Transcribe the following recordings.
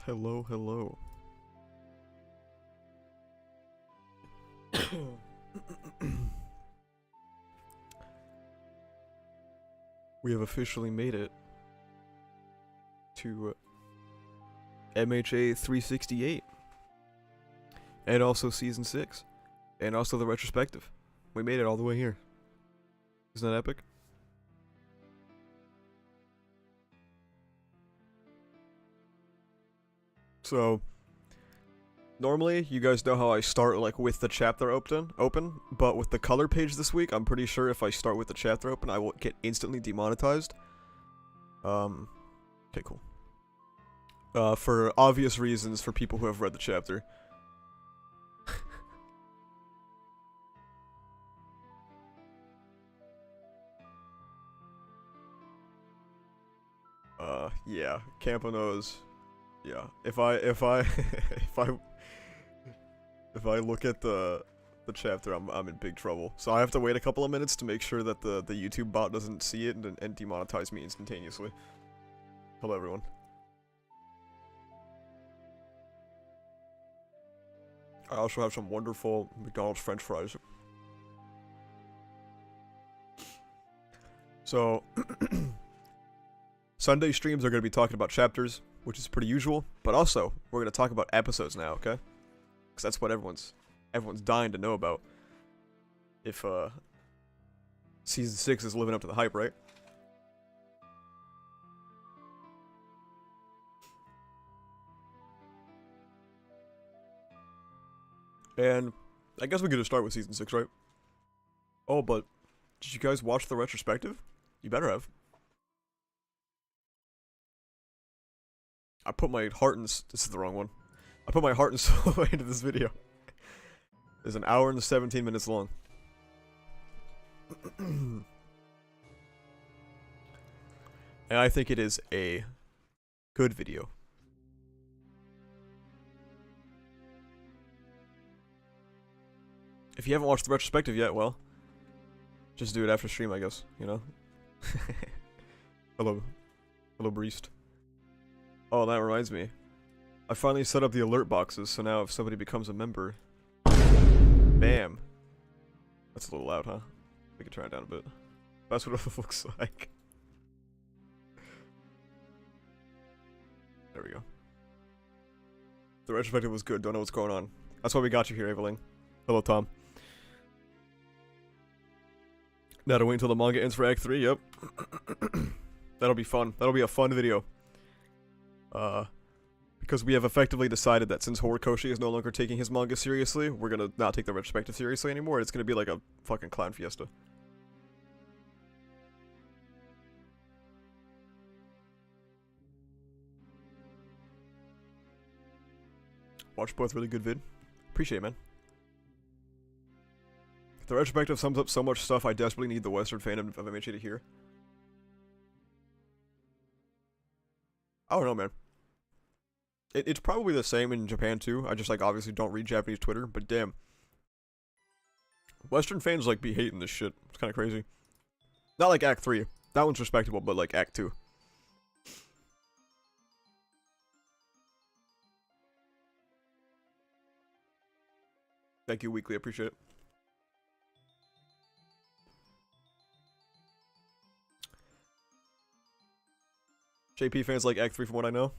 Hello, hello. We have officially made it to MHA 368. And also Season 6. And also the retrospective. We made it all the way here. Isn't that epic? So, normally, you guys know how I start like with the chapter open, but with the color page this week, I'm pretty sure if I start with the chapter open, I will get instantly demonetized. Okay, cool. For obvious reasons for people who have read the chapter. Yeah, Campanos. Yeah, if I look at the chapter, I'm in big trouble. So I have to wait a couple of minutes to make sure that the YouTube bot doesn't see it and demonetize me instantaneously. Hello, everyone. I also have some wonderful McDonald's French fries. So, Sunday streams are going to be talking about chapters, which is pretty usual, but also, we're going to talk about episodes now, okay? Because that's what everyone's dying to know about. If, Season 6 is living up to the hype, right? And I guess we could just start with Season 6, right? Oh, but did you guys watch the retrospective? You better have. I put my heart and... This is the wrong one. I put my heart and soul into this video. It's an hour and 17 minutes long. And I think it is a good video. If you haven't watched the retrospective yet, well, just do it after stream, I guess, you know? Hello. Hello, Breest. Oh, that reminds me. I finally set up the alert boxes, so now if somebody becomes a member... Bam! That's a little loud, huh? We can turn it down a bit. That's what it looks like. There we go. The retrospective was good, don't know what's going on. That's why we got you here, Aveling. Hello, Tom. Now to wait until the manga ends for Act 3, yep. That'll be fun. That'll be a fun video. Because we have effectively decided that since Horikoshi is no longer taking his manga seriously, we're gonna not take the retrospective seriously anymore, and it's gonna be like a fucking clown fiesta. Watch both, really good vid. Appreciate it, man. The retrospective sums up so much stuff I desperately need the Western fandom of MHA to hear. I don't know, man. It's probably the same in Japan too. I just like obviously don't read Japanese Twitter, but damn. Western fans like be hating this shit. It's kind of crazy. Not like Act 3. That one's respectable, but like Act 2. Thank you, Weekly. I appreciate it. JP fans like Act 3 from what I know.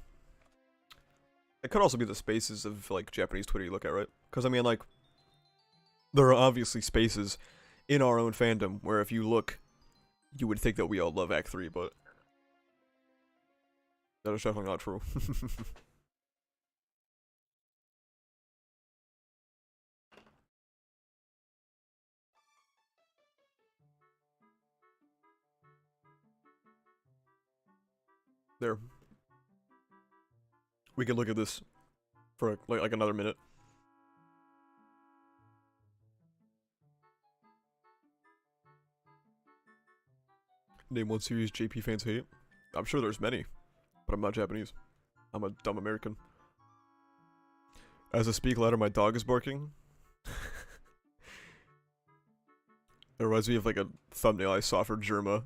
It could also be the spaces of, like, Japanese Twitter you look at, right? Because, I mean, like, there are obviously spaces in our own fandom where if you look, you would think that we all love Act 3, but that is definitely not true. There. We can look at this for like another minute. Name one series JP fans hate. I'm sure there's many, but I'm not Japanese. I'm a dumb American. As I speak louder, my dog is barking. It reminds me of like a thumbnail I saw for Germa.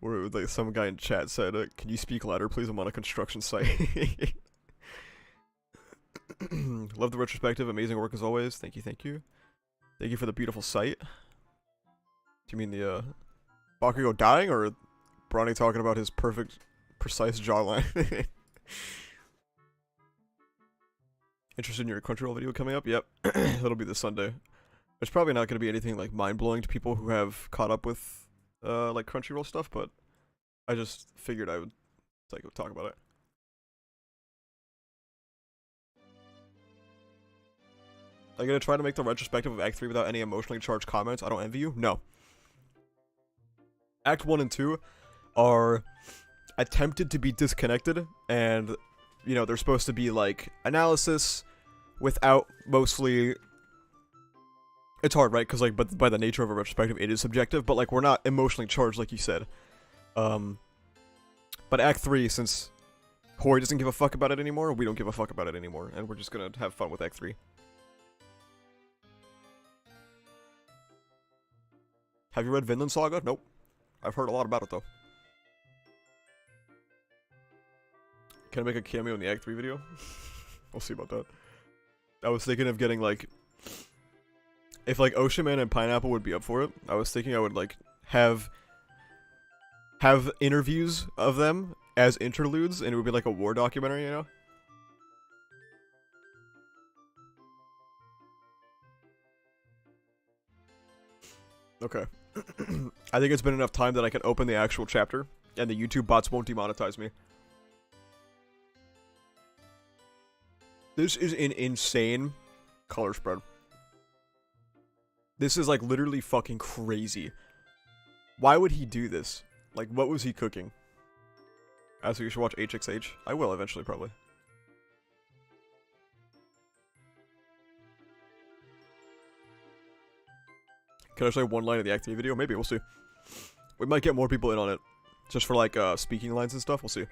Where like some guy in chat said, "Can you speak louder, please? I'm on a construction site." Love the retrospective. Amazing work as always. Thank you, thank you. Thank you for the beautiful sight. Do you mean the Bakugo dying or Bronny talking about his perfect, precise jawline? Interested in your Crunchyroll video coming up? Yep. That'll be this Sunday. It's probably not going to be anything like mind-blowing to people who have caught up with like Crunchyroll stuff, but I just figured I would like talk about it. Are you gonna try to make the retrospective of Act 3 without any emotionally charged comments? I don't envy you? No. Act 1 and 2 are attempted to be disconnected, and, you know, they're supposed to be, like, analysis without mostly... It's hard, right? Because, like, but by the nature of a retrospective, it is subjective, but, like, we're not emotionally charged, like you said. But Act 3, since Hori doesn't give a fuck about it anymore, we don't give a fuck about it anymore, and we're just gonna have fun with Act 3. Have you read Vinland Saga? Nope. I've heard a lot about it, though. Can I make a cameo in the Act 3 video? We'll see about that. I was thinking of getting, like... If, like, Ocean Man and Pineapple would be up for it, I was thinking I would, like, have interviews of them as interludes, and it would be like a war documentary, you know? Okay. I think it's been enough time that I can open the actual chapter, and the YouTube bots won't demonetize me. This is an insane color spread. This is, like, literally fucking crazy. Why would he do this? Like, what was he cooking? So you should watch HXH? I will eventually, probably. Can I say one line of the Act 3 video? Maybe, we'll see. We might get more people in on it. Just for, like, speaking lines and stuff, we'll see.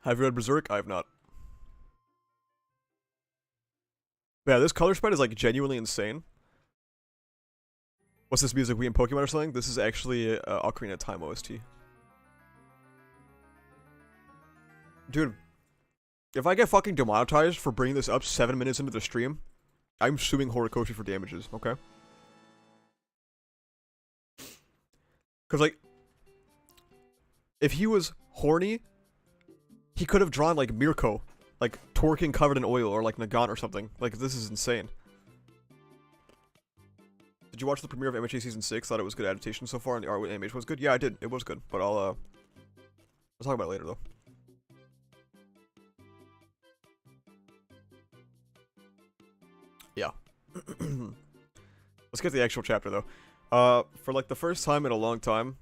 Have you read Berserk? I have not. But yeah, this color spread is, like, genuinely insane. What's this music? We in Pokemon or something? This is actually Ocarina of Time OST. Dude, if I get fucking demonetized for bringing this up 7 minutes into the stream, I'm suing Horikoshi for damages, okay? Because, like, if he was horny, he could have drawn, like, Mirko. Like, twerking covered in oil, or, like, Nagant or something. Like, this is insane. Did you watch the premiere of MHA Season 6? Thought it was good adaptation so far, and the art with animation was good? Yeah, I did. It was good. But I'll talk about it later, though. Yeah. Let's get to the actual chapter, though. For, like, the first time in a long time...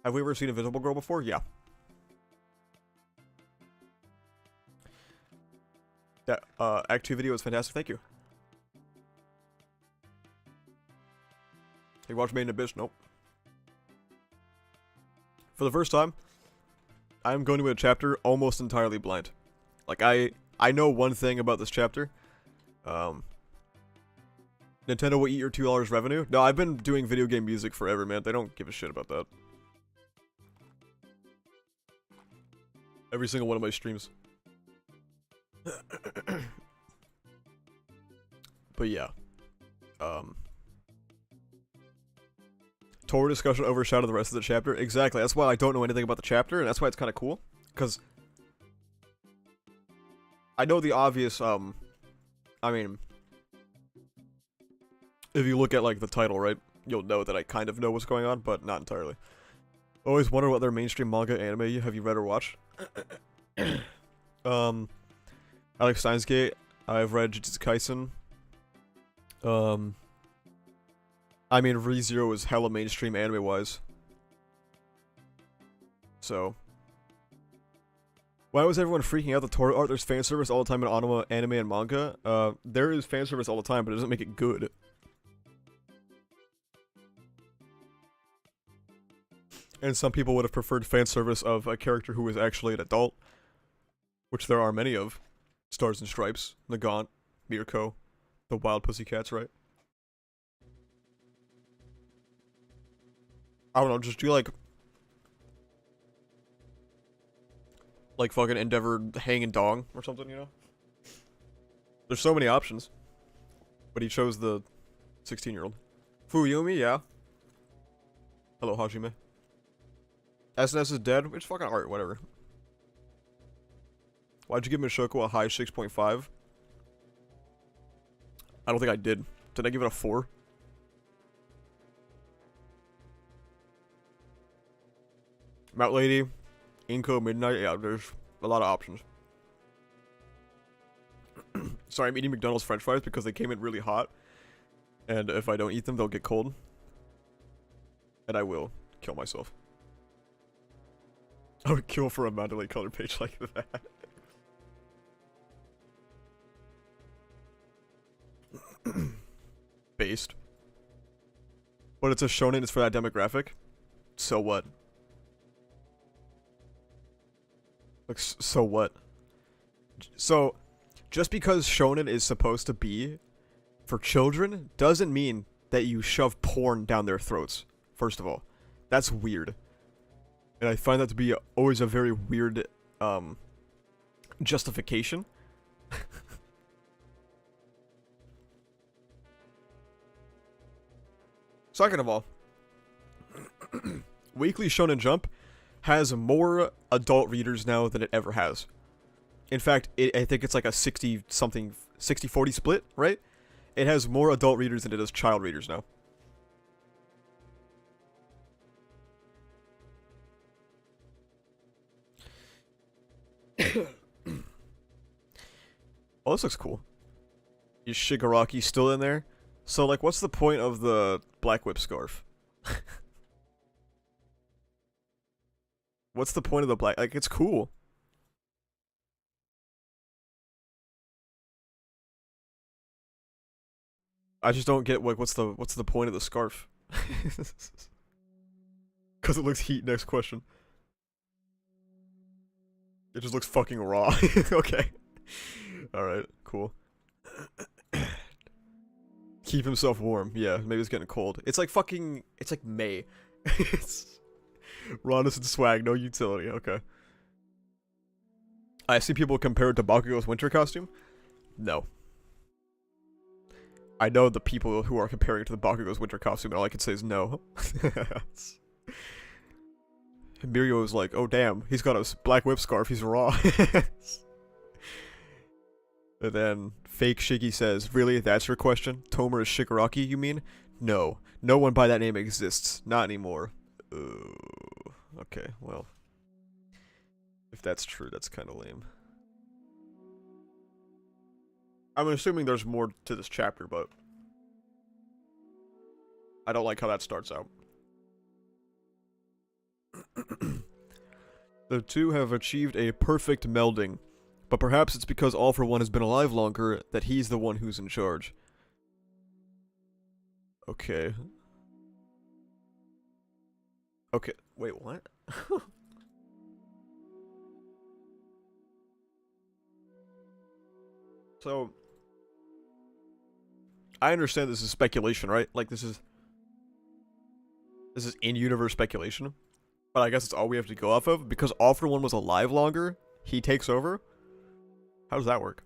Have we ever seen Invisible Girl before? Yeah. That, Act 2 video was fantastic. Thank you. You watched Made in Abyss? Nope. For the first time, I'm going to a chapter almost entirely blind. Like, I know one thing about this chapter. Nintendo will eat your $2 revenue. No, I've been doing video game music forever, man. They don't give a shit about that. Every single one of my streams. But yeah. Tour discussion overshadowed the rest of the chapter. Exactly. That's why I don't know anything about the chapter, and that's why it's kind of cool. Because I know the obvious, I mean, if you look at, like, the title, right, you'll know that I kind of know what's going on, but not entirely. Always wonder what other mainstream manga anime have you read or watched? I like Steins Gate. I've read Jujutsu Kaisen. I mean, ReZero is hella mainstream anime-wise. So. Why was everyone freaking out the Tora art? There's fan service all the time in anime and manga. There is fan service all the time, but it doesn't make it good. And some people would have preferred fan service of a character who is actually an adult. Which there are many of. Stars and Stripes, Nagant, Mirko, the Wild Pussycats, right? I don't know, just do like fucking Endeavor Hang and Dong or something, you know? There's so many options. But he chose the 16-year-old. Fuyumi, yeah. Hello, Hajime. SNS is dead, it's fucking art, whatever. Why'd you give Mishoko a high 6.5? I don't think I did. Did I give it a 4? Mount Lady, Inko, Midnight, yeah, there's a lot of options. Sorry, I'm eating McDonald's french fries because they came in really hot. And if I don't eat them, they'll get cold. And I will kill myself. I would kill for a Mandalay color page like that. Based. But it's a shonen, it's for that demographic. So what? Like, so what? So, just because shonen is supposed to be for children doesn't mean that you shove porn down their throats, first of all. That's weird. And I find that to be always a very weird, justification. Second of all, Weekly Shonen Jump has more adult readers now than it ever has. In fact, I think it's like a 60-40 split, right? It has more adult readers than it does child readers now. Oh, this looks cool. Is Shigaraki still in there? So, like, what's the point of the Black Whip scarf? What's the point of the black? Like, it's cool. I just don't get, like, what's the point of the scarf? Because it looks heat. Next question. It just looks fucking raw. Okay. Alright, cool. Keep himself warm. Yeah, maybe it's getting cold. It's like fucking... It's like May. It's... Rawness and swag, no utility. Okay. I see people compare it to Bakugo's winter costume. No. I know the people who are comparing it to the Bakugo's winter costume, and all I can say is no. Mirio is like, oh damn, he's got a black whip scarf, he's raw. And then fake Shiggy says, really, that's your question? Tomer is Shigaraki, you mean? No. No one by that name exists. Not anymore. Okay, well. If that's true, that's kind of lame. I'm assuming there's more to this chapter, but I don't like how that starts out. The two have achieved a perfect melding, but perhaps it's because All For One has been alive longer that he's the one who's in charge. Okay. Okay, wait, what? So, I understand this is speculation, right? Like, this is in-universe speculation. But I guess it's all we have to go off of. Because All For One was alive longer, he takes over? How does that work?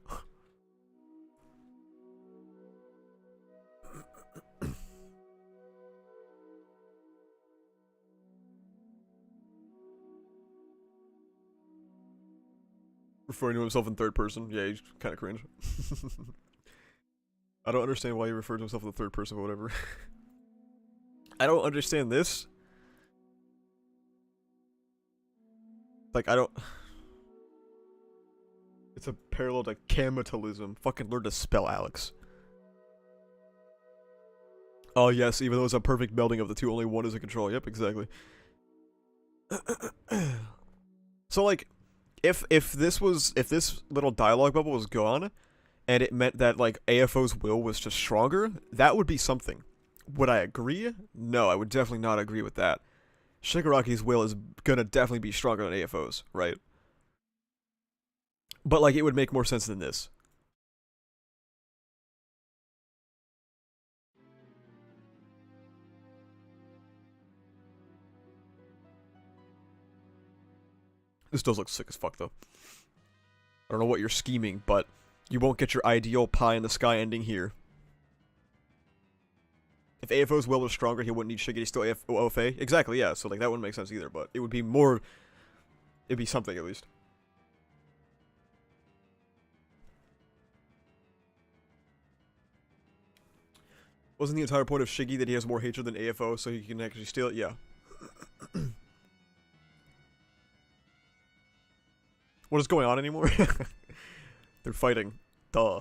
Referring to himself in third person? Yeah, he's kind of cringe. I don't understand why he referred to himself in the third person, but whatever. I don't understand this. Like, I don't... It's a parallel to camatalism. Fucking learn to spell, Alex. Oh yes, even though it's a perfect melding of the two, only one is in control. Yep, exactly. So, like, if this little dialogue bubble was gone, and it meant that, like, AFO's will was just stronger, that would be something. Would I agree? No, I would definitely not agree with that. Shigaraki's will is gonna definitely be stronger than AFO's, right? But, like, it would make more sense than this. This does look sick as fuck, though. I don't know what you're scheming, but you won't get your ideal pie in the sky ending here. If AFO's will was stronger, he wouldn't need Shiggy to steal OFA. Exactly, yeah, so like that wouldn't make sense either, but it would be more... It'd be something, at least. Wasn't the entire point of Shiggy that he has more hatred than AFO, so he can actually steal it? Yeah. What is going on anymore? They're fighting. Duh.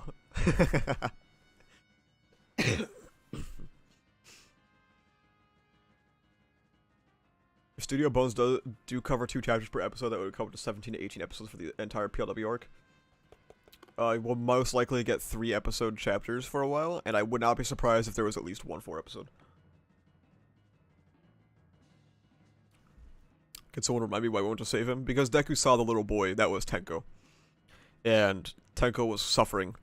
If Studio Bones do cover 2 chapters per episode, that would come to 17 to 18 episodes for the entire PLW arc. We'll most likely get 3 episode chapters for a while, and I would not be surprised if there was at least 1 4 episode. Can someone remind me why we want to save him? Because Deku saw the little boy, that was Tenko. And Tenko was suffering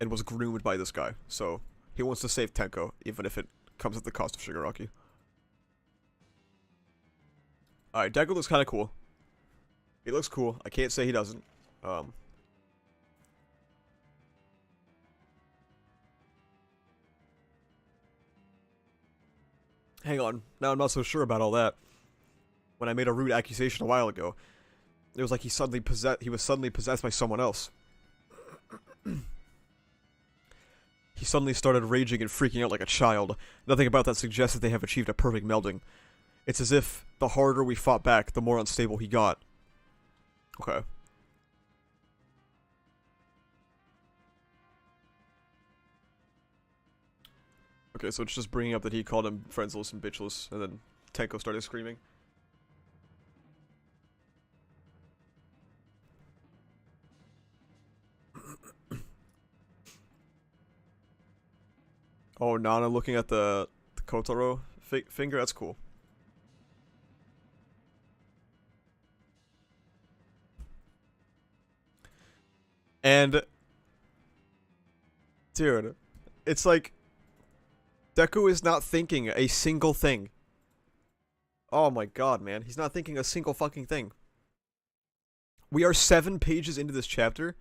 and was groomed by this guy. So he wants to save Tenko, even if it comes at the cost of Shigaraki. Alright, Deku looks kind of cool. He looks cool. I can't say he doesn't. Hang on. Now I'm not so sure about all that. When I made a rude accusation a while ago, it was like he was suddenly possessed by someone else. He suddenly started raging and freaking out like a child. Nothing about that suggests that they have achieved a perfect melding. It's as if the harder we fought back, the more unstable he got. Okay. Okay, so it's just bringing up that he called him friendless and bitchless, and then Tenko started screaming. Oh, Nana looking at the Kotaro finger? That's cool. And... Dude, it's like... Deku is not thinking a single thing. Oh my god, man. He's not thinking a single fucking thing. We are 7 pages into this chapter,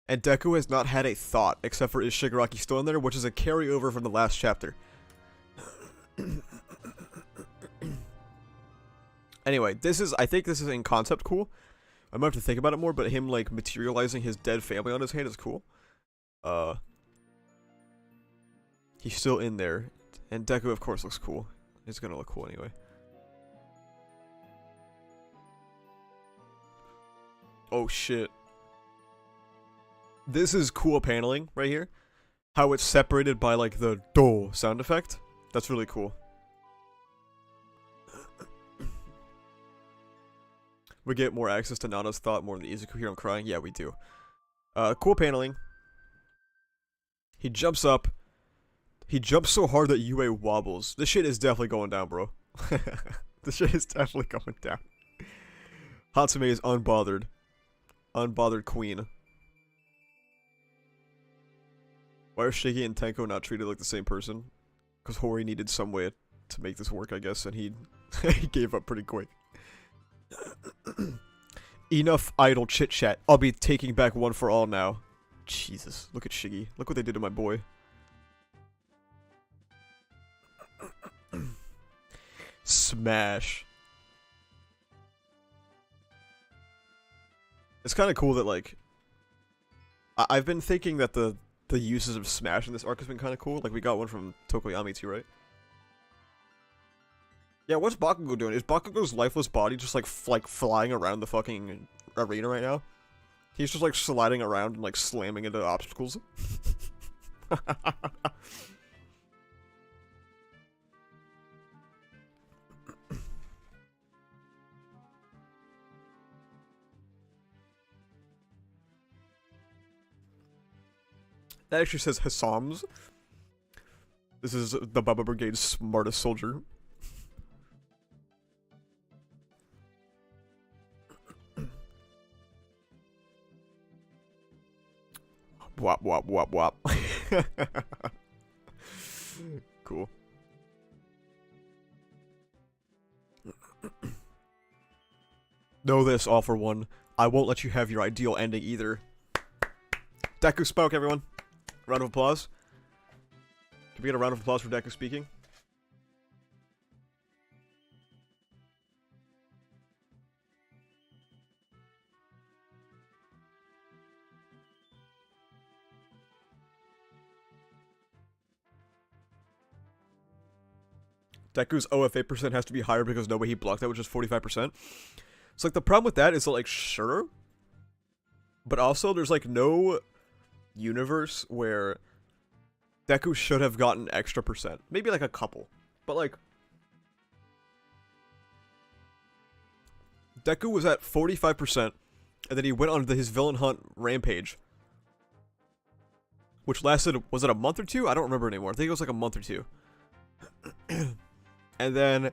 and Deku has not had a thought, except for is Shigaraki still in there, which is a carryover from the last chapter. Anyway, I think this is in concept cool. I might have to think about it more, but him, like, materializing his dead family on his hand is cool. He's still in there. And Deku, of course, looks cool. He's gonna look cool anyway. Oh, shit. This is cool paneling right here. How it's separated by, like, the do sound effect. That's really cool. We get more access to Nana's thought more than Izuku here on crying. Yeah, we do. Cool paneling. He jumps up. He jumps so hard that Yue wobbles. This shit is definitely going down, bro. This shit is definitely going down. Hatsume is unbothered. Unbothered queen. Why are Shiggy and Tenko not treated like the same person? Because Hori needed some way to make this work, I guess, and he gave up pretty quick. Enough idle chit-chat. I'll be taking back One for All now. Jesus, look at Shiggy. Look what they did to my boy. Smash. It's kind of cool that, like... I've been thinking that the uses of Smash in this arc has been kind of cool. Like, we got one from Tokoyami too, right? Yeah, what's Bakugo doing? Is Bakugo's lifeless body just, like flying around the fucking arena right now? He's just, like, sliding around and, like, slamming into obstacles. That actually says Hassams. This is the Baba Brigade's smartest soldier. Wop wop wop wop. Cool. Know this, All For One. I won't let you have your ideal ending either. Deku spoke, everyone. Round of applause. Can we get a round of applause for Deku speaking? Deku's OFA percent has to be higher because no way he blocked that, which is 45%. So, like, the problem with that is that, like, sure. But also, there's, like, no universe where Deku should have gotten extra percent. Maybe, like, a couple. But, like, Deku was at 45%, and then he went on his villain hunt rampage. Which lasted, was it a month or two? I don't remember anymore. I think it was, like, a month or two. And then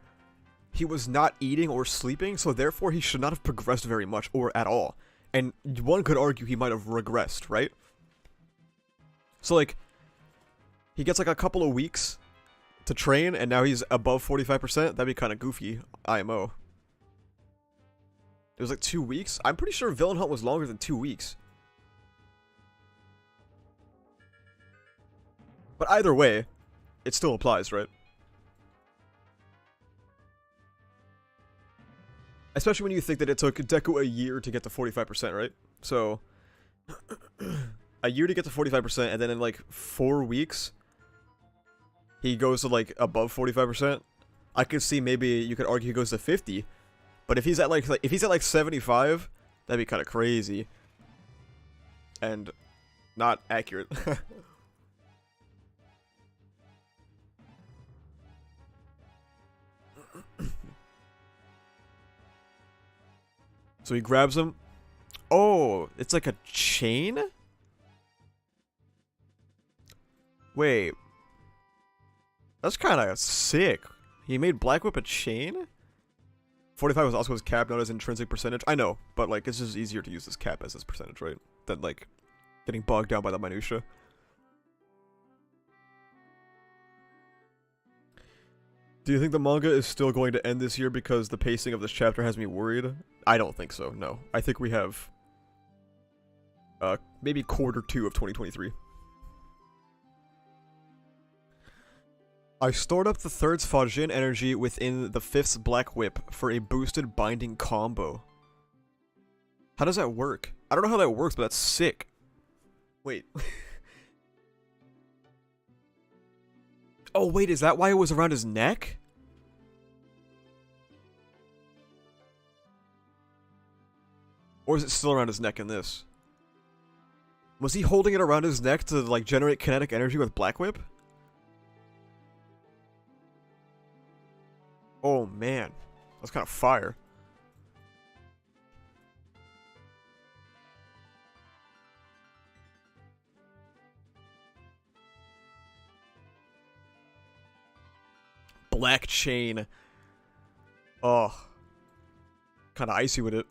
he was not eating or sleeping, so therefore he should not have progressed very much, or at all. And one could argue he might have regressed, right? So, like, he gets, like, a couple of weeks to train, and now he's above 45%. That'd be kind of goofy, IMO. It was, like, 2 weeks? I'm pretty sure Villain Hunt was longer than 2 weeks. But either way, it still applies, right? Especially when you think that it took Deku a year to get to 45%, right? So, a year to get to 45%, and then in, like, 4 weeks, he goes to, like, above 45%. I could see maybe you could argue he goes to 50. But if he's at, like if he's at, like, 75, that'd be kind of crazy. And not accurate. So he grabs him. Oh, it's like a chain? Wait. That's kind of sick. He made Black Whip a chain? 45 was also his cap, not his intrinsic percentage. I know, but like it's just easier to use this cap as this percentage, right? Than like getting bogged down by the minutia. Do you think the manga is still going to end this year because the pacing of this chapter has me worried? I don't think so, no. I think we have maybe quarter 2 of 2023. I stored up the 3rd's Fajin energy within the 5th's Black Whip for a boosted binding combo. How does that work? I don't know how that works, but that's sick. Wait. Oh, wait, is that why it was around his neck? Or is it still around his neck in this? Was he holding it around his neck to, like, generate kinetic energy with Black Whip? Oh, man. That's kind of fire. Black chain. Oh. Kind of icy with it.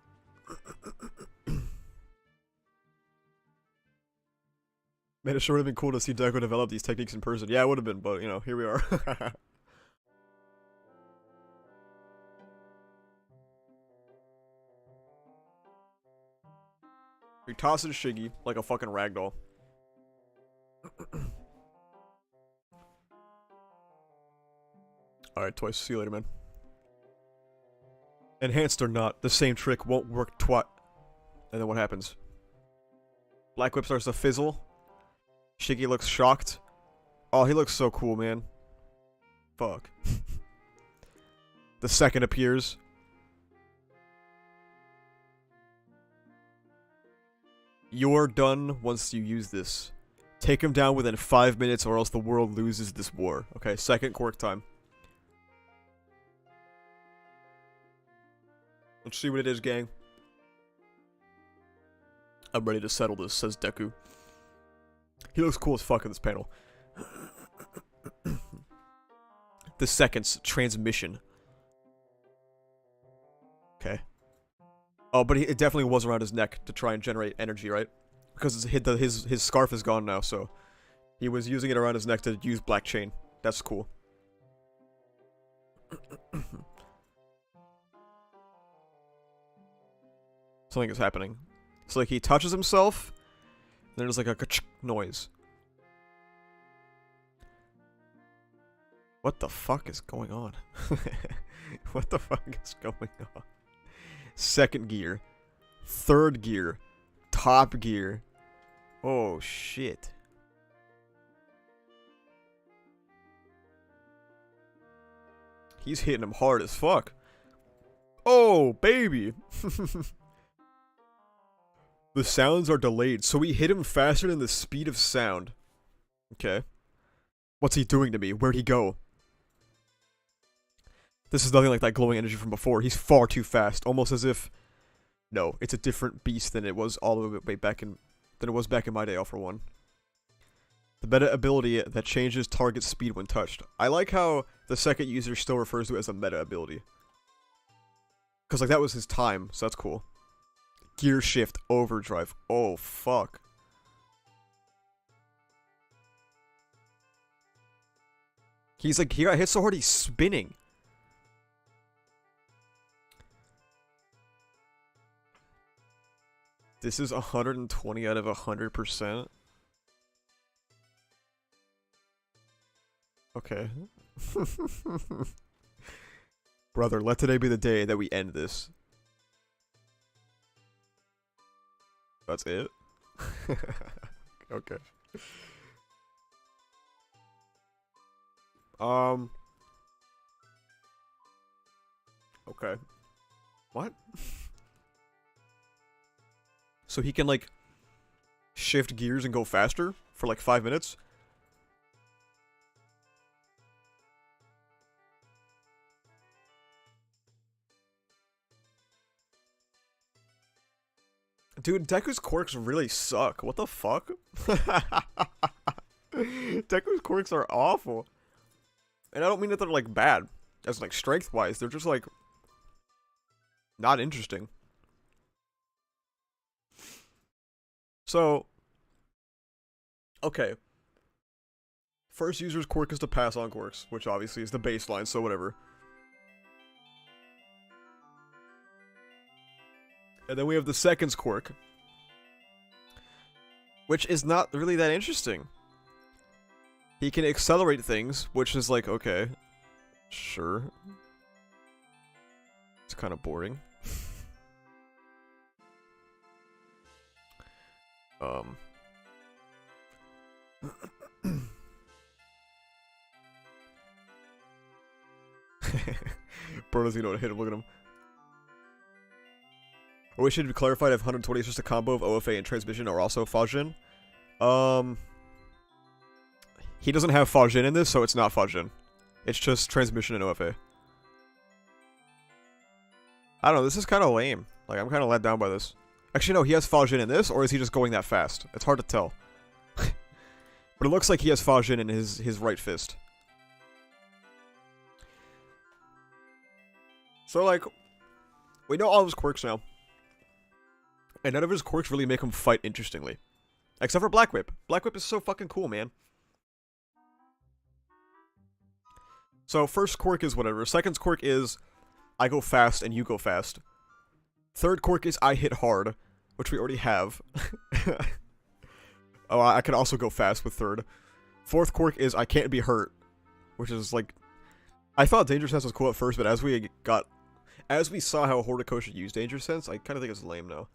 Man, it sure would have been cool to see Deku develop these techniques in person. Yeah, it would have been, but, you know, here we are. He tosses Shiggy like a fucking ragdoll. Alright, Toys, see you later, man. Enhanced or not, the same trick won't work twat. And then what happens? Black Whip starts to fizzle. Shiggy looks shocked. Oh, he looks so cool, man. Fuck. The second appears. You're done once you use this. Take him down within 5 minutes or else the world loses this war. Okay, second quirk time. Let's see what it is, gang. I'm ready to settle this, says Deku. He looks cool as fuck in this panel. The second's transmission. Okay. Oh, but it definitely was around his neck to try and generate energy, right? Because his scarf is gone now, so he was using it around his neck to use Black Chain. That's cool. Something is happening. So like he touches himself, and there's like a ka-ch noise. What the fuck is going on? What the fuck is going on? Second gear. Third gear. Top gear. Oh shit. He's hitting him hard as fuck. Oh, baby. The sounds are delayed, so we hit him faster than the speed of sound. Okay. What's he doing to me? Where'd he go? This is nothing like that glowing energy from before. He's far too fast, almost as if... No, it's a different beast than it was all the way back in... than it was back in my day, all for one. The meta ability that changes target speed when touched. I like how the second user still refers to it as a meta ability. Because, like, that was his time, so that's cool. Gear shift, overdrive. Oh, fuck. He's like, he got hit so hard he's spinning. This is 120 out of 100%. Okay. Brother, let today be the day that we end this. That's it? Okay. Okay. What? So he can, like, shift gears and go faster for, like, 5 minutes? Dude, Deku's quirks really suck. What the fuck? Deku's quirks are awful. And I don't mean that they're, like, bad. As, like, strength-wise. They're just, like, not interesting. So, okay. First user's quirk is to pass on quirks, which obviously is the baseline, so whatever. And then we have the second's quirk, which is not really that interesting. He can accelerate things, which is like, okay, sure. It's kind of boring. Bro doesn't even know how to hit him, look at him. I wish it would be clarified if 120 is just a combo of OFA and transmission or also Fajin. He doesn't have Fajin in this, so it's not Fajin. It's just transmission and OFA. I don't know, this is kind of lame. Like, I'm kind of let down by this. Actually, no, he has Fajin in this, or is he just going that fast? It's hard to tell. But it looks like he has Fajin in his right fist. So, like, we know all of his quirks now. And none of his quirks really make him fight interestingly. Except for Black Whip. Black Whip is so fucking cool, man. So, first quirk is whatever. Second quirk is, I go fast and you go fast. Third quirk is, I hit hard, which we already have. Oh, I can also go fast with third. Fourth quirk is, I can't be hurt, which is, like... I thought Danger Sense was cool at first, but as we saw how Horikoshi used Danger Sense, I kind of think it's lame now.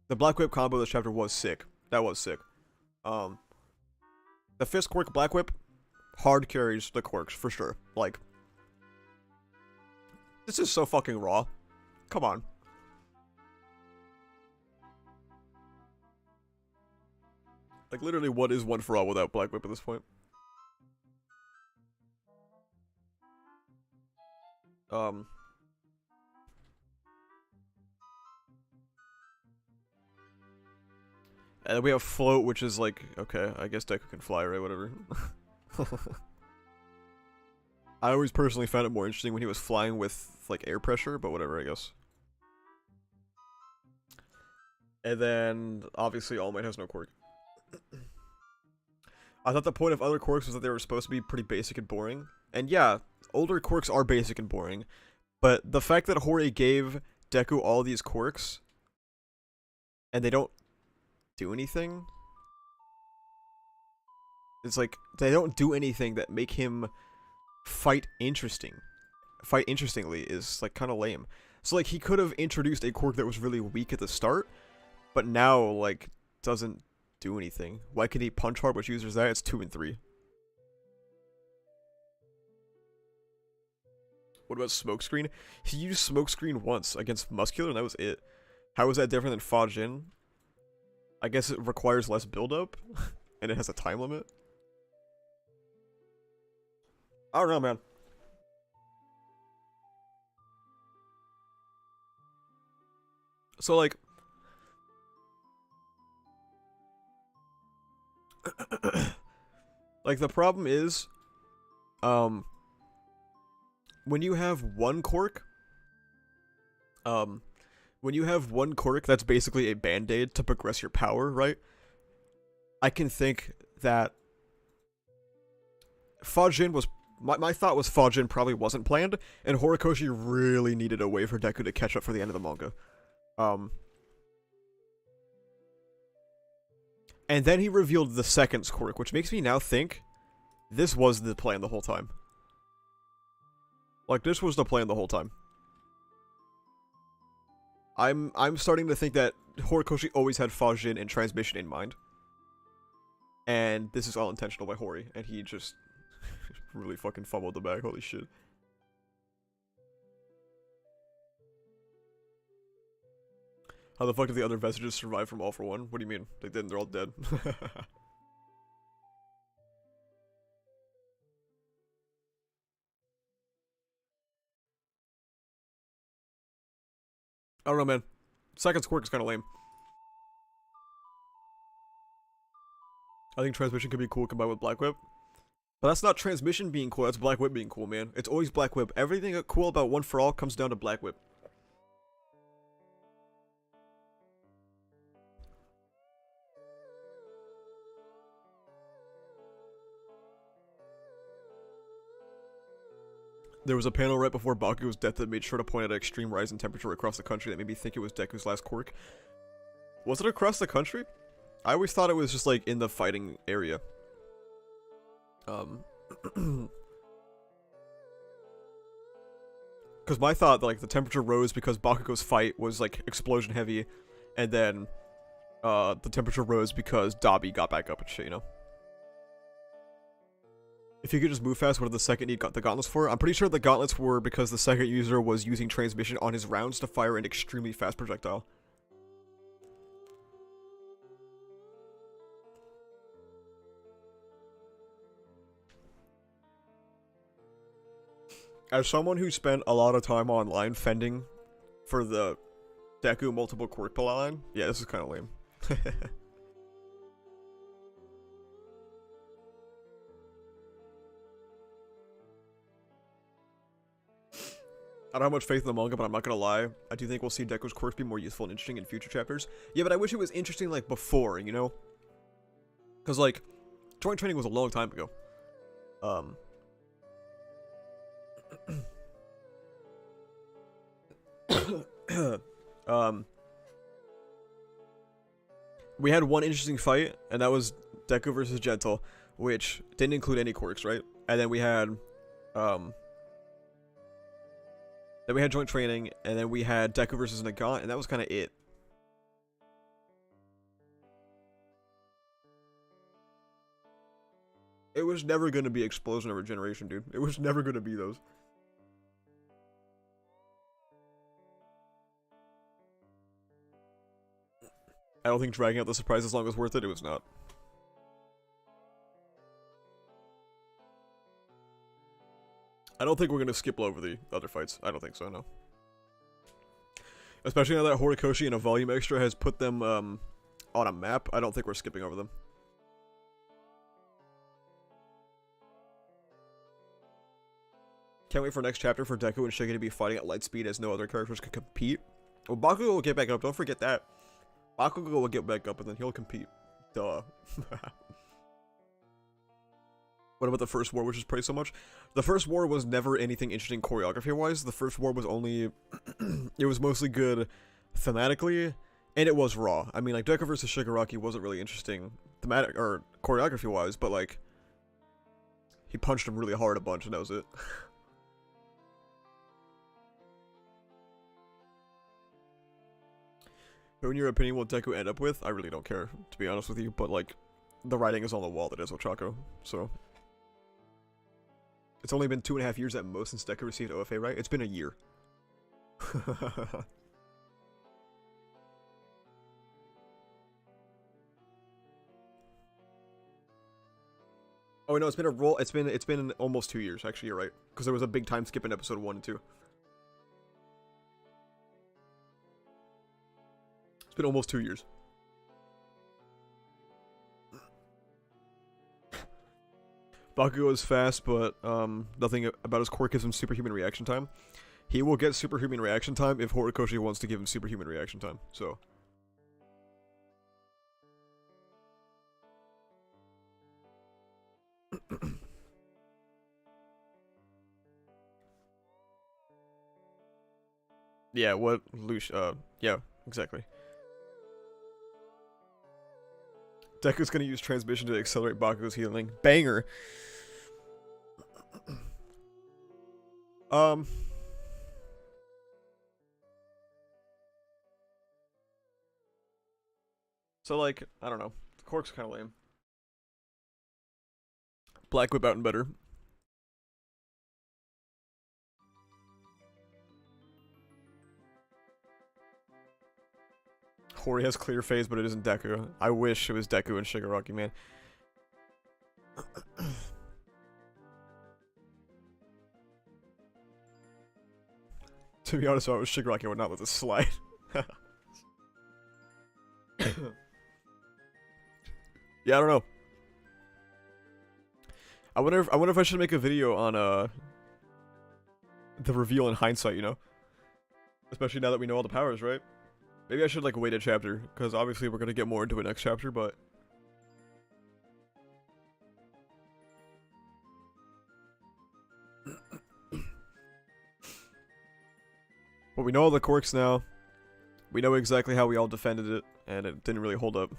The Black Whip combo of this chapter was sick. That was sick. The fifth quirk, Black Whip, hard carries the quirks, for sure. Like, this is so fucking raw. Come on. Like, literally, what is One For All without Black Whip at this point? And then we have Float, which is like, okay, I guess Deku can fly, right? Whatever. I always personally found it more interesting when he was flying with, like, air pressure, but whatever, I guess. And then, obviously, All Might has no quirk. I thought the point of other quirks was that they were supposed to be pretty basic and boring. And yeah, older quirks are basic and boring. But the fact that Hori gave Deku all these quirks and they don't do anything, it's like they don't do anything that make him fight interestingly is like kind of lame. So like he could have introduced a quirk that was really weak at the start, but now like doesn't do anything. Why could he punch hard, which users that? It's 2 and 3. What about Smokescreen? He used Smokescreen once against Muscular, and that was it. How is that different than Fajin? I guess it requires less build-up, and it has a time limit. I don't know, man. So, like... like, the problem is... when you have one quirk... that's basically a band-aid to progress your power, right? I can think that... Fajin was... My thought was Fajin probably wasn't planned, and Horikoshi really needed a way for Deku to catch up for the end of the manga. And then he revealed the second quirk, which makes me now think this was the plan the whole time. Like, this was the plan the whole time. I'm starting to think that Horikoshi always had Fajin and transmission in mind. And this is all intentional by Hori, and he just really fucking fumbled the bag, holy shit. How the fuck did the other vestiges survive from All for One? What do you mean? They didn't, they're all dead. I don't know, man. Second quirk is kind of lame. I think transmission could be cool combined with Black Whip. But that's not transmission being cool, that's Black Whip being cool, man. It's always Black Whip. Everything cool about One For All comes down to Black Whip. There was a panel right before Bakugo's death that made sure to point out an extreme rise in temperature across the country that made me think it was Deku's last quirk. Was it across the country? I always thought it was just like in the fighting area. Because my thought, like, the temperature rose because Bakugo's fight was, like, explosion heavy, and then, the temperature rose because Dabi got back up and shit, you know? If you could just move fast, what did the second need the gauntlets for? I'm pretty sure the gauntlets were because the second user was using transmission on his rounds to fire an extremely fast projectile. As someone who spent a lot of time online fending for the Deku multiple quirk line, yeah, this is kind of lame. I don't have much faith in the manga, but I'm not gonna lie. I do think we'll see Deku's quirks be more useful and interesting in future chapters. Yeah, but I wish it was interesting, like, before, you know? Because, like, joint training was a long time ago. We had one interesting fight, and that was Deku versus Gentle, which didn't include any quirks, right? And then we had, joint training, and then we had Deku versus Nagant, and that was kind of it. It was never going to be Explosion or Regeneration, dude. It was never going to be those. I don't think dragging out the surprise as long as worth it. It was not. I don't think we're going to skip over the other fights. I don't think so, no. Especially now that Horikoshi and a volume extra has put them on a map, I don't think we're skipping over them. Can't wait for next chapter for Deku and Shige to be fighting at light speed as no other characters can compete. Well, Bakugo will get back up, don't forget that. Bakugo will get back up and then he'll compete. Duh. What about the first war, which is praised so much? The first war was never anything interesting choreography-wise. The first war was only... it was mostly good thematically, and it was raw. I mean, like, Deku versus Shigaraki wasn't really interesting thematic or choreography-wise, but, like, he punched him really hard a bunch, and that was it. Who, in your opinion, will Deku end up with? I really don't care, to be honest with you, but, like, the writing is on the wall that is Ochako, so... It's only been 2.5 years at most since Deku received OFA, right? It's been a year. Oh no, it's been a roll. It's been almost 2 years. Actually, you're right, because there was a big time skip in episode 1 and 2. It's been almost 2 years. Bakugo is fast, but nothing about his quirk gives him superhuman reaction time. He will get superhuman reaction time if Horikoshi wants to give him superhuman reaction time. So. Yeah, what Lucia, yeah, exactly. Deku's gonna use transmission to accelerate Bakugo's healing. Banger! So, like, I don't know. The quirk's kinda lame. Black Whip out and better. Hori has clear phase, but it isn't Deku. I wish it was Deku and Shigaraki, man. To be honest, if I was Shigaraki, I would not let this slide. Yeah, I don't know. I wonder if I should make a video on the reveal in hindsight, you know? Especially now that we know all the powers, right? Maybe I should, like, wait a chapter, because obviously we're gonna get more into it next chapter, but... But we know all the quirks now. We know exactly how we all defended it, and it didn't really hold up.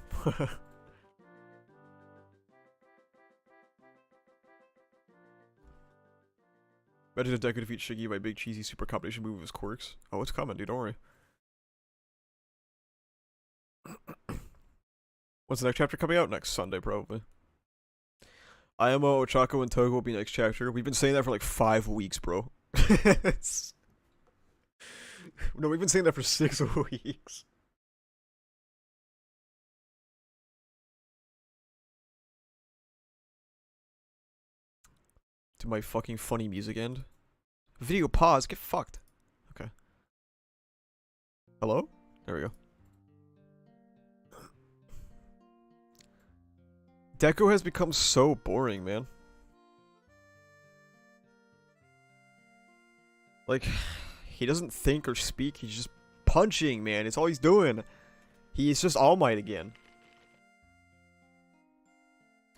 Imagine if Deku defeats Shiggy by big cheesy super combination move of his quirks. Oh, it's coming, dude, don't worry. When's the next chapter coming out? Next Sunday, probably. IMO, Ochako, and Togo will be next chapter. We've been saying that for like 5 weeks, bro. No, we've been saying that for 6 weeks. To my fucking funny music end. Video pause, get fucked. Okay. Hello? There we go. Deku has become so boring, man. Like, he doesn't think or speak, he's just punching, man. It's all he's doing. He's just All Might again.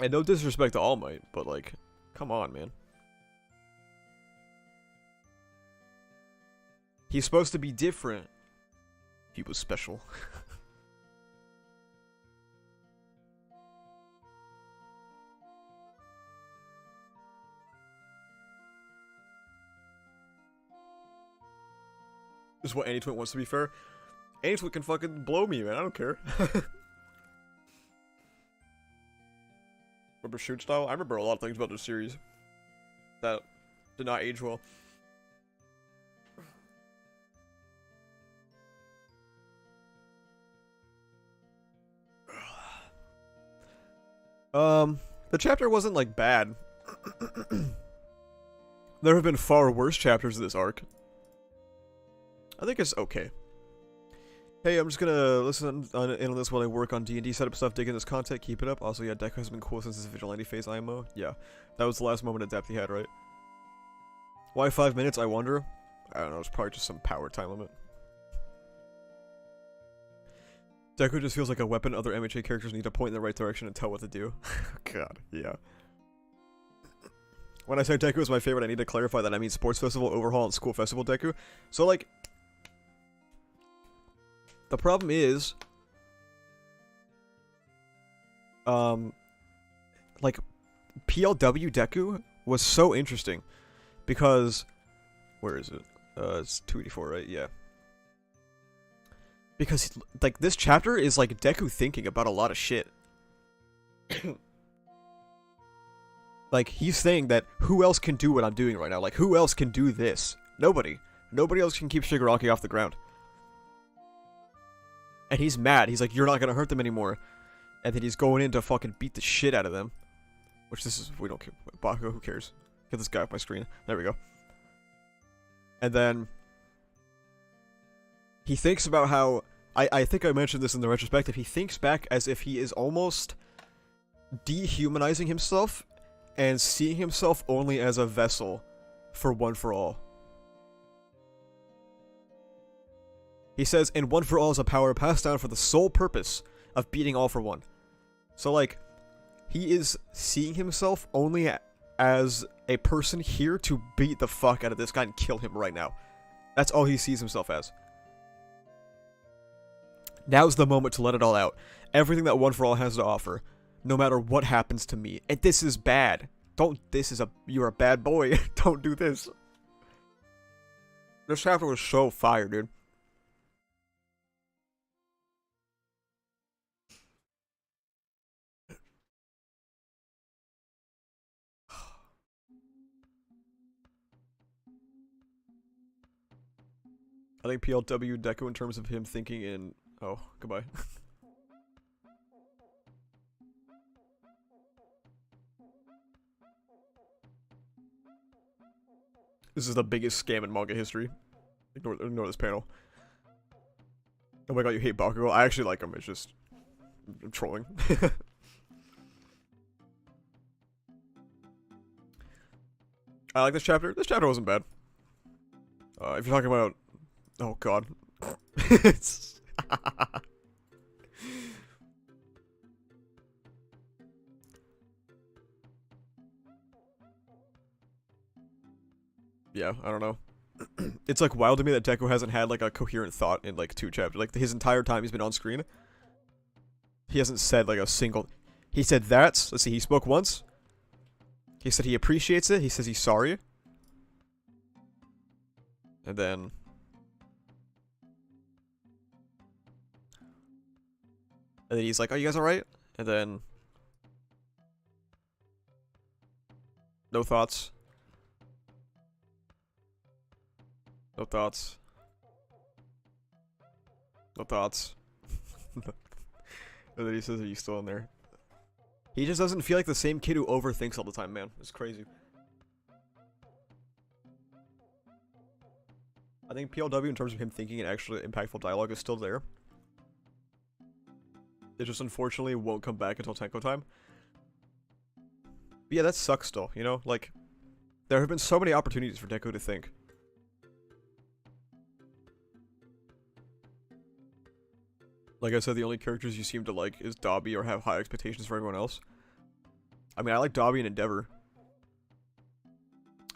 And no disrespect to All Might, but like, come on, man. He's supposed to be different. He was special. This is what Anitwin wants, to be fair. Anitwin can fucking blow me, man. I don't care. Remember Shoot Style? I remember a lot of things about this series that did not age well. The chapter wasn't, like, bad. There have been far worse chapters of this arc. I think it's okay. Hey, I'm just gonna listen in on this while I work on D&D setup stuff, digging this content, keep it up. Also, yeah, Deku has been cool since his Vigilante phase IMO. Yeah, that was the last moment of depth he had, right? Why 5 minutes, I wonder? I don't know, it's probably just some power time limit. Deku just feels like a weapon other MHA characters need to point in the right direction and tell what to do. God, yeah. When I say Deku is my favorite, I need to clarify that I mean Sports Festival, Overhaul, and School Festival Deku. So, like, the problem is, like, PLW Deku was so interesting because, where is it? It's 284, right? Yeah. Because, like, this chapter is, like, Deku thinking about a lot of shit. Like, he's saying that, who else can do what I'm doing right now? Like, who else can do this? Nobody. Nobody else can keep Shigaraki off the ground. And he's mad. He's like, you're not gonna hurt them anymore. And then he's going in to fucking beat the shit out of them. Which this is, we don't care. Bakugo, who cares? Get this guy off my screen. There we go. And then he thinks about how, I think I mentioned this in the retrospective, he thinks back as if he is almost dehumanizing himself and seeing himself only as a vessel for One For All. He says, and One For All is a power passed down for the sole purpose of beating All For One. So, like, he is seeing himself only as a person here to beat the fuck out of this guy and kill him right now. That's all he sees himself as. Now's the moment to let it all out. Everything that One For All has to offer. No matter what happens to me. And this is bad. You're a bad boy. Don't do this. This chapter was so fire, dude. I think PLW Deku in terms of him thinking in... Oh, goodbye. This is the biggest scam in manga history. Ignore this panel. Oh my god, you hate Bakugo? I actually like him, it's just... I'm trolling. I like this chapter. This chapter wasn't bad. If you're talking about... Oh god. It's... Yeah, I don't know. It's like wild to me that Deku hasn't had like a coherent thought in like 2 chapters. Like his entire time he's been on screen, he hasn't said like a single... He said that's... Let's see, he spoke once. He said he appreciates it. He says he's sorry. And then... And then he's like, are you guys alright? And then... No thoughts. No thoughts. No thoughts. And then he says, are you still in there? He just doesn't feel like the same kid who overthinks all the time, man. It's crazy. I think PLW, in terms of him thinking and actually impactful dialogue, is still there. It just unfortunately won't come back until Tenko time. But yeah, that sucks still, you know? Like, there have been so many opportunities for Deku to think. Like I said, the only characters you seem to like is Dobby or have high expectations for everyone else. I mean, I like Dobby and Endeavor.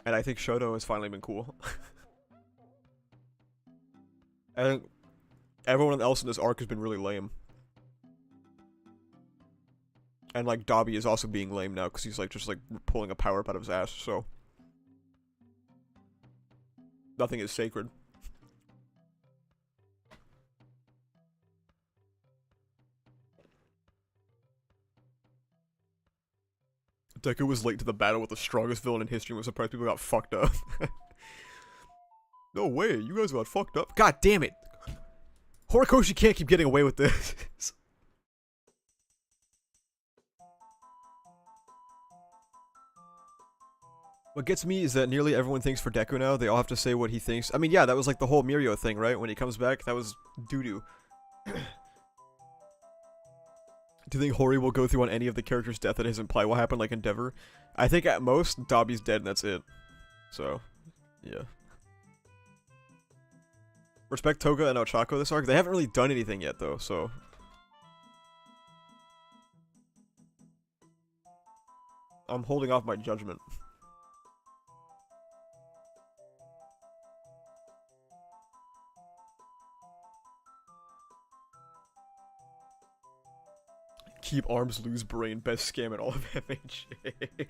And I think Shoto has finally been cool. I think everyone else in this arc has been really lame. And like Dobby is also being lame now because he's like just like pulling a power up out of his ass, so nothing is sacred. Deku was late to the battle with the strongest villain in history and was surprised people got fucked up. No way, you guys got fucked up. God damn it! Horikoshi can't keep getting away with this. What gets me is that nearly everyone thinks for Deku now, they all have to say what he thinks. I mean, yeah, that was like the whole Mirio thing, right? When he comes back, that was doo-doo. Do you think Hori will go through on any of the characters' death that doesn't imply what happened, like Endeavor? I think at most, Dobby's dead and that's it. So, yeah. Respect Toga and Ochako this arc. They haven't really done anything yet, though, so... I'm holding off my judgment. Keep arms, lose brain. Best scam in all of MHA.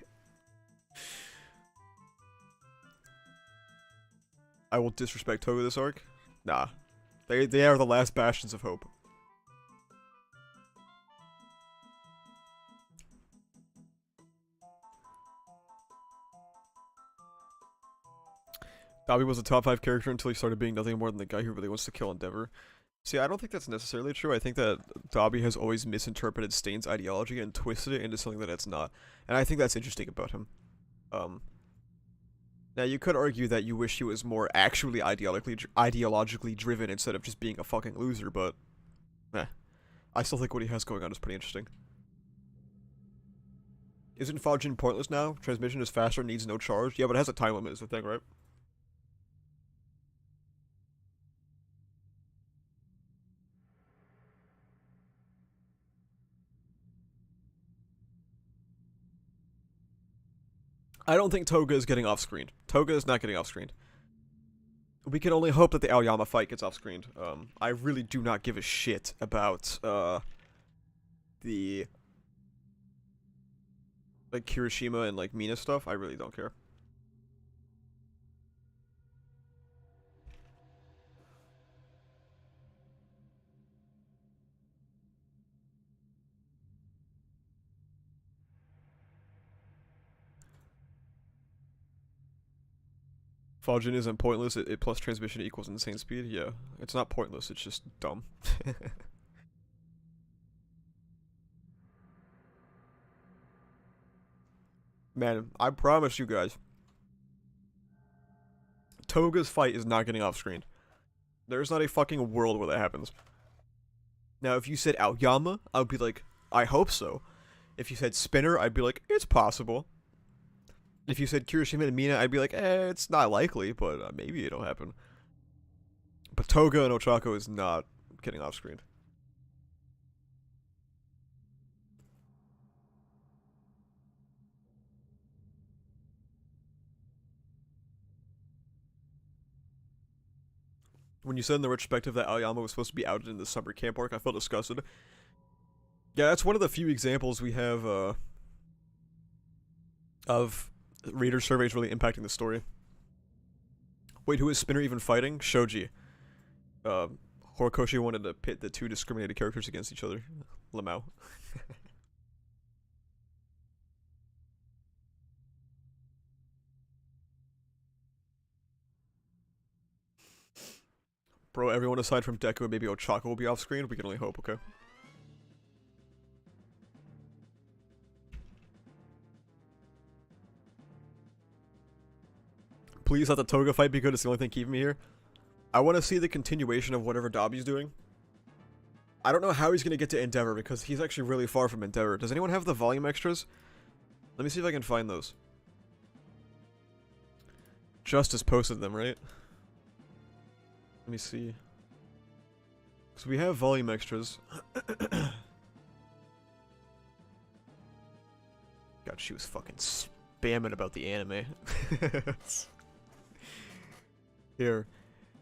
I will disrespect Toga this arc. Nah. They are the last bastions of hope. Dobby was a top 5 character until he started being nothing more than the guy who really wants to kill Endeavor. See, I don't think that's necessarily true. I think that Dobby has always misinterpreted Stain's ideology and twisted it into something that it's not. And I think that's interesting about him. Now, you could argue that you wish he was more actually ideologically driven instead of just being a fucking loser, but... I still think what he has going on is pretty interesting. Isn't Fajin pointless now? Transmission is faster, needs no charge? Yeah, but it has a time limit is the thing, right? I don't think Toga is getting off-screened. Toga is not getting off-screened. We can only hope that the Aoyama fight gets off-screened. I really do not give a shit about, the... like, Kirishima and, like, Mina stuff. I really don't care. Fajin isn't pointless, it plus transmission equals insane speed? Yeah. It's not pointless, it's just dumb. Man, I promise you guys, Toga's fight is not getting off-screen. There's not a fucking world where that happens. Now, if you said Aoyama, I would be like, I hope so. If you said Spinner, I'd be like, it's possible. If you said Kirishima and Mina, I'd be like, it's not likely, but maybe it'll happen. But Toga and Ochako is not getting off-screen. When you said in the retrospective that Aoyama was supposed to be outed in the summer camp arc, I felt disgusted. Yeah, that's one of the few examples we have, of reader surveys really impacting the story. Wait, who is Spinner even fighting? Shoji. Horikoshi wanted to pit the two discriminated characters against each other. Lamau. Bro, everyone aside from Deku and maybe Ochako will be off screen. We can only hope, okay? Please let the Toga fight be good. It's the only thing keeping me here. I want to see the continuation of whatever Dobby's doing. I don't know how he's going to get to Endeavor because he's actually really far from Endeavor. Does anyone have the volume extras? Let me see if I can find those. Justice posted them, right? Let me see. So we have volume extras. God, she was fucking spamming about the anime. Here.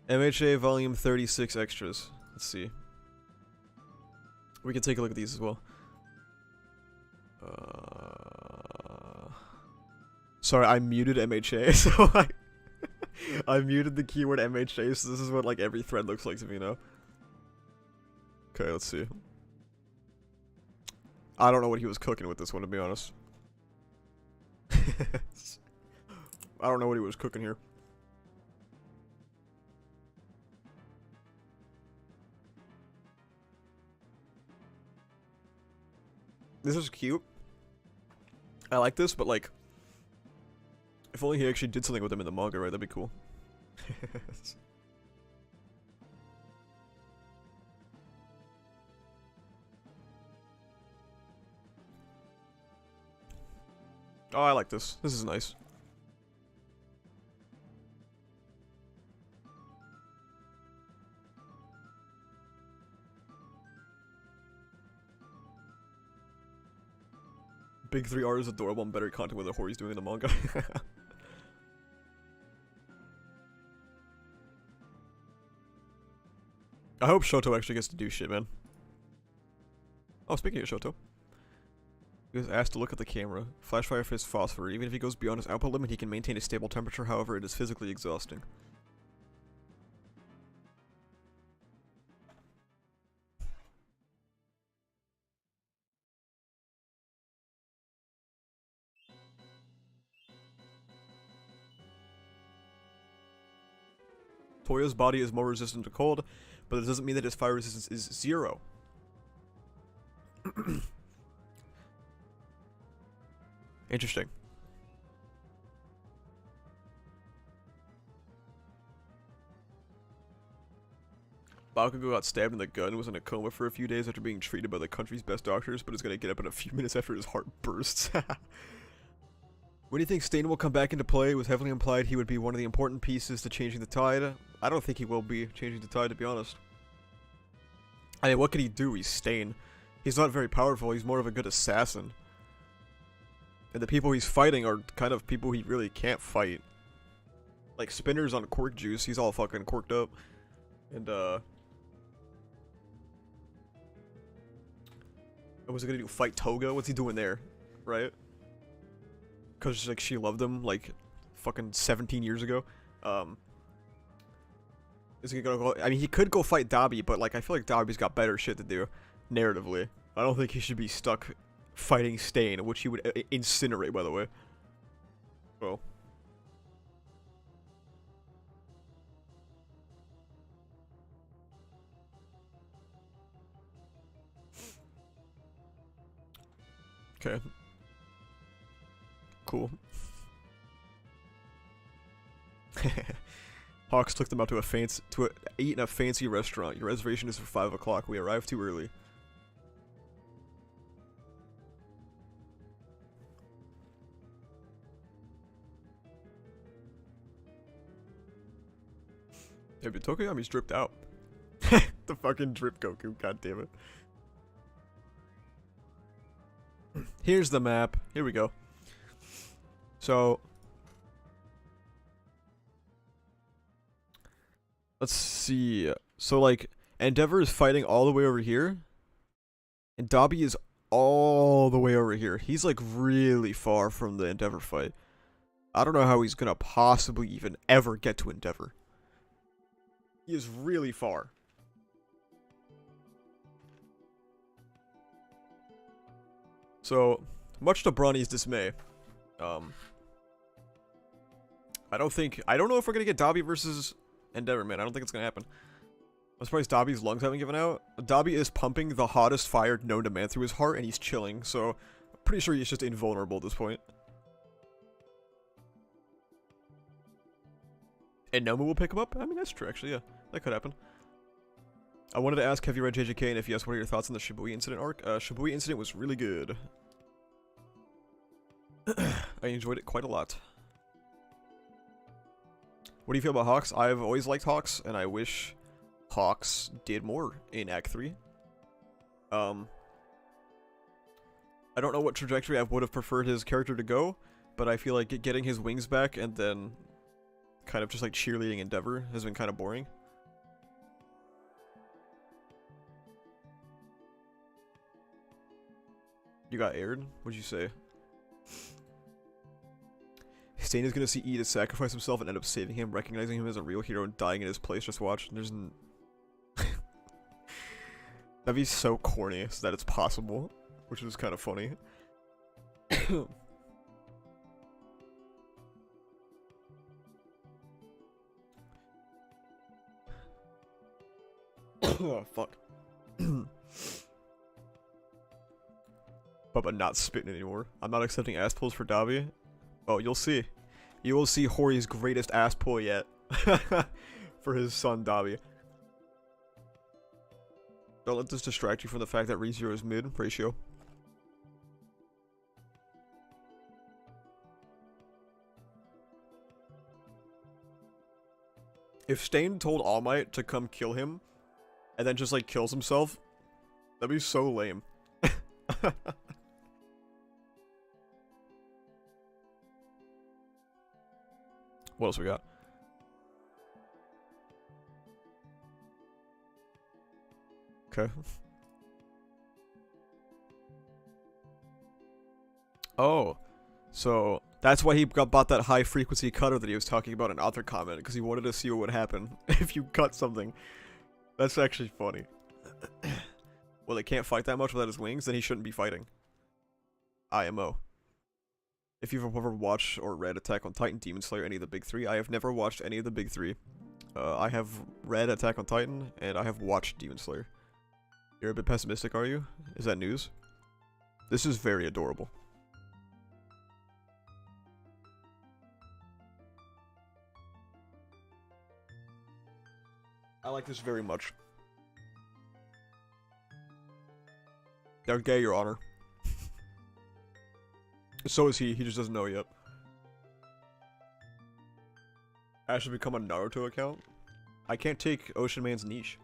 MHA volume 36 extras. Let's see. We can take a look at these as well. Sorry, I muted MHA, so I muted the keyword MHA, so this is what like every thread looks like to me now. Okay, let's see. I don't know what he was cooking with this one, to be honest. I don't know what he was cooking here. This is cute. I like this, but like, if only he actually did something with them in the manga, right? That'd be cool. Oh, I like this. This is nice. Big 3R is adorable and better content with the Hori's doing in the manga. I hope Shoto actually gets to do shit, man. Oh, speaking of Shoto. He was asked to look at the camera. Flashfire for his phosphor. Even if he goes beyond his output limit, he can maintain a stable temperature, however, it is physically exhausting. Toyo's body is more resistant to cold, but it doesn't mean that his fire resistance is 0. Interesting. Bakugo got stabbed in the gut and was in a coma for a few days after being treated by the country's best doctors, but is going to get up in a few minutes after his heart bursts. When do you think Stain will come back into play? It was heavily implied he would be one of the important pieces to changing the tide. I don't think he will be changing the tide, to be honest. I mean, what can he do? He's Stain. He's not very powerful, he's more of a good assassin. And the people he's fighting are kind of people he really can't fight. Like, Spinner's on cork juice, he's all fucking corked up. And, what was he gonna do? Fight Toga? What's he doing there? Right? Because, like, she loved him, like, fucking 17 years ago. Is he gonna go... I mean, he could go fight Dabi, but, like, I feel like Dabi's got better shit to do, narratively. I don't think he should be stuck fighting Stain, which he would incinerate, by the way. Well. Okay. Cool. Hawks took them out to eat in a fancy restaurant. Your reservation is for 5 o'clock. We arrived too early. Yeah, but Tokoyami's dripped out. The fucking drip Goku, god damn it. Here's the map. Here we go. So, let's see. So, like, Endeavor is fighting all the way over here. And Dabi is all the way over here. He's, like, really far from the Endeavor fight. I don't know how he's gonna possibly even ever get to Endeavor. He is really far. So, much to Bronny's dismay, I don't know if we're gonna get Dabi versus Endeavor, man. I don't think it's gonna happen. I'm surprised Dabi's lungs haven't given out. Dabi is pumping the hottest fire known to man through his heart, and he's chilling, so I'm pretty sure he's just invulnerable at this point. And Nomu will pick him up? I mean, that's true, actually, yeah. That could happen. I wanted to ask, have you read JJK, and if yes, what are your thoughts on the Shibuya Incident arc? Shibuya Incident was really good. I enjoyed it quite a lot. What do you feel about Hawks? I've always liked Hawks, and I wish Hawks did more in Act 3. I don't know what trajectory I would have preferred his character to go, but I feel like getting his wings back and then kind of just like cheerleading Endeavor has been kind of boring. You got aired? What'd you say? Stain is gonna see Edith sacrifice himself and end up saving him, recognizing him as a real hero and dying in his place. Just watch. There's That'd be so corny so that it's possible, which is kind of funny. Oh, fuck. Bubba not spitting anymore. I'm not accepting ass pulls for Dabi. Oh, you'll see. You will see Hori's greatest ass pull yet. For his son, Dabi. Don't let this distract you from the fact that ReZero is mid ratio. If Stain told All Might to come kill him, and then just like kills himself, that'd be so lame. What else we got? Okay. Oh, so that's why he bought that high frequency cutter that he was talking about in author comment, because he wanted to see what would happen if you cut something. That's actually funny. Well, they can't fight that much without his wings, then he shouldn't be fighting. IMO. If you've ever watched or read Attack on Titan, Demon Slayer, any of the big three, I have never watched any of the big three. I have read Attack on Titan, and I have watched Demon Slayer. You're a bit pessimistic, are you? Is that news? This is very adorable. I like this very much. They're gay, Your Honor. So is he just doesn't know yet. I should become a Naruto account? I can't take Ocean Man's niche.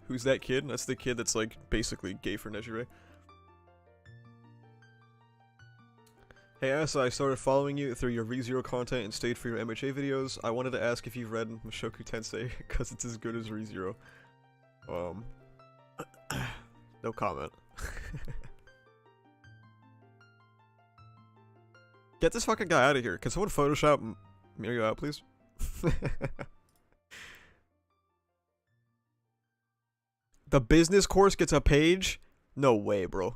Who's that kid? That's the kid that's like basically gay for Nejire. Hey Asa, I started following you through your ReZero content and stayed for your MHA videos. I wanted to ask if you've read Mushoku Tensei, because it's as good as ReZero. No comment. Get this fucking guy out of here. Can someone Photoshop Mirio out, please? The business course gets a page? No way, bro.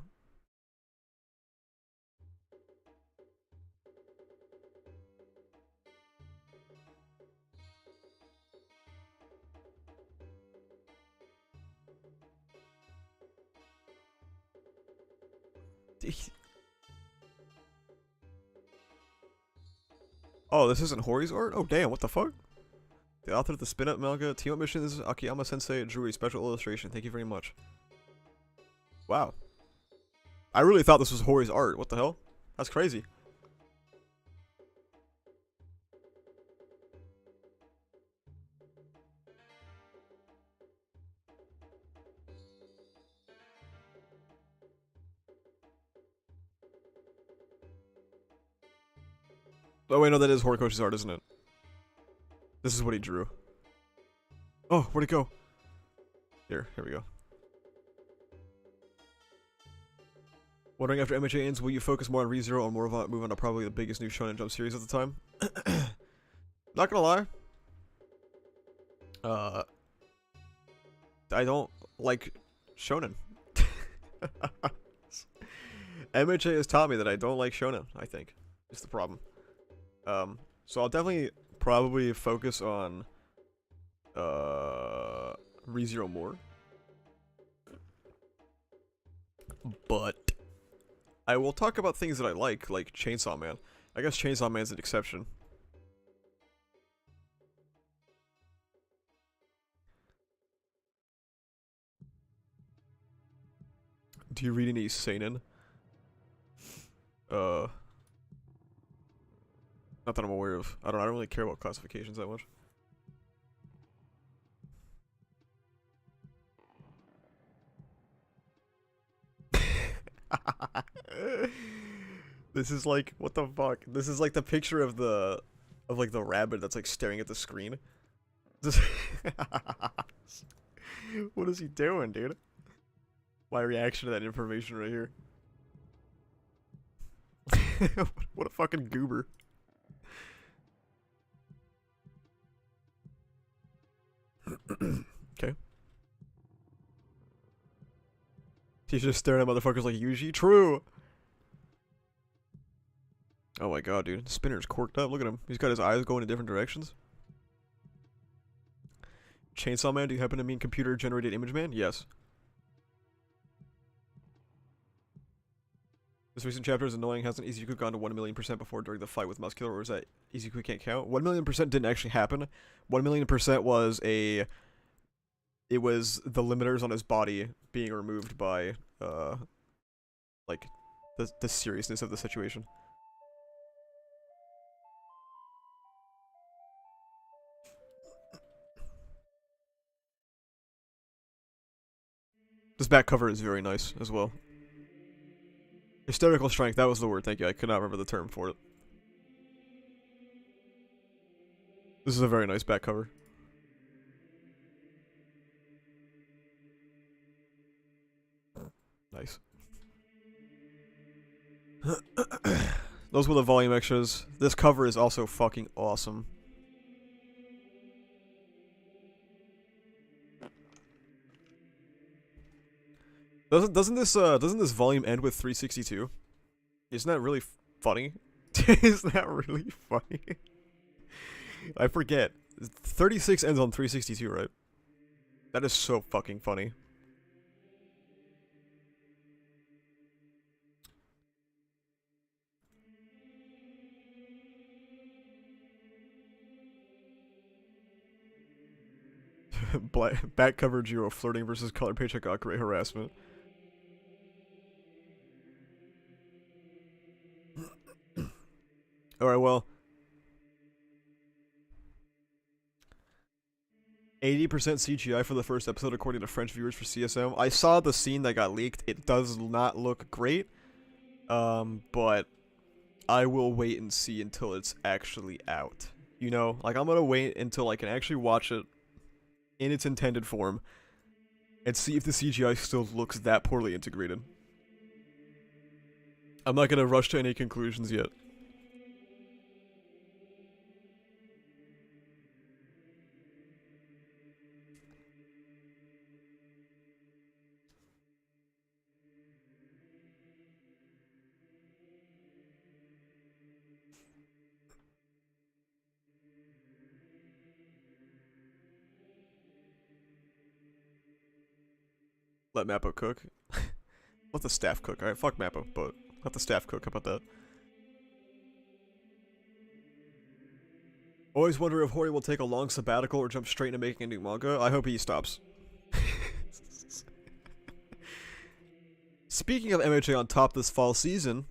Oh, this isn't Hori's art? Oh, damn, what the fuck? The author of the spin-up manga, Team-Up Missions, Akiyama-sensei, drew a special illustration. Thank you very much. Wow. I really thought this was Hori's art. What the hell? That's crazy. Oh wait, no, that is Horikoshi's art, isn't it? This is what he drew. Oh, where'd it go? Here we go. Wondering after MHA ends, will you focus more on ReZero or more of move on to probably the biggest new Shonen Jump series at the time? Not gonna lie. I don't like Shonen. MHA has taught me that I don't like Shonen, I think. It's the problem. So I'll definitely probably focus on ReZero more. But I will talk about things that I like Chainsaw Man. I guess Chainsaw Man's an exception. Do you read any seinen? Not that I'm aware of. I don't really care about classifications that much. This is like, what the fuck? This is like the picture of the rabbit that's like staring at the screen. Just what is he doing, dude? My reaction to that information right here. What a fucking goober. Okay. He's just staring at motherfuckers like Yuji. True! Oh my god, dude. Spinner's corked up. Look at him. He's got his eyes going in different directions. Chainsaw Man, do you happen to mean computer-generated image man? Yes. This recent chapter is annoying. Hasn't Izuku gone to 1,000,000% before during the fight with Muscular, or is that Izuku can't count? 1,000,000% didn't actually happen. 1,000,000% was a... It was the limiters on his body being removed by, like, the seriousness of the situation. This back cover is very nice as well. Hysterical strength, that was the word, thank you. I could not remember the term for it. This is a very nice back cover. Nice. Those were the volume extras. This cover is also fucking awesome. Doesn't this volume end with 362? Isn't that really funny? Isn't that really funny? I forget. 36 ends on 362, right? That is so fucking funny. Back cover Jiro flirting versus color paycheck Akure harassment. Alright, well. 80% CGI for the first episode according to French viewers for CSM. I saw the scene that got leaked. It does not look great. But I will wait and see until it's actually out. You know, like I'm gonna wait until I can actually watch it in its intended form and see if the CGI still looks that poorly integrated. I'm not gonna rush to any conclusions yet. Let Mappo cook. Let the staff cook. Alright, fuck Mappo, but let the staff cook. How about that? Always wonder if Hori will take a long sabbatical or jump straight into making a new manga. I hope he stops. Speaking of MHA on top this fall season,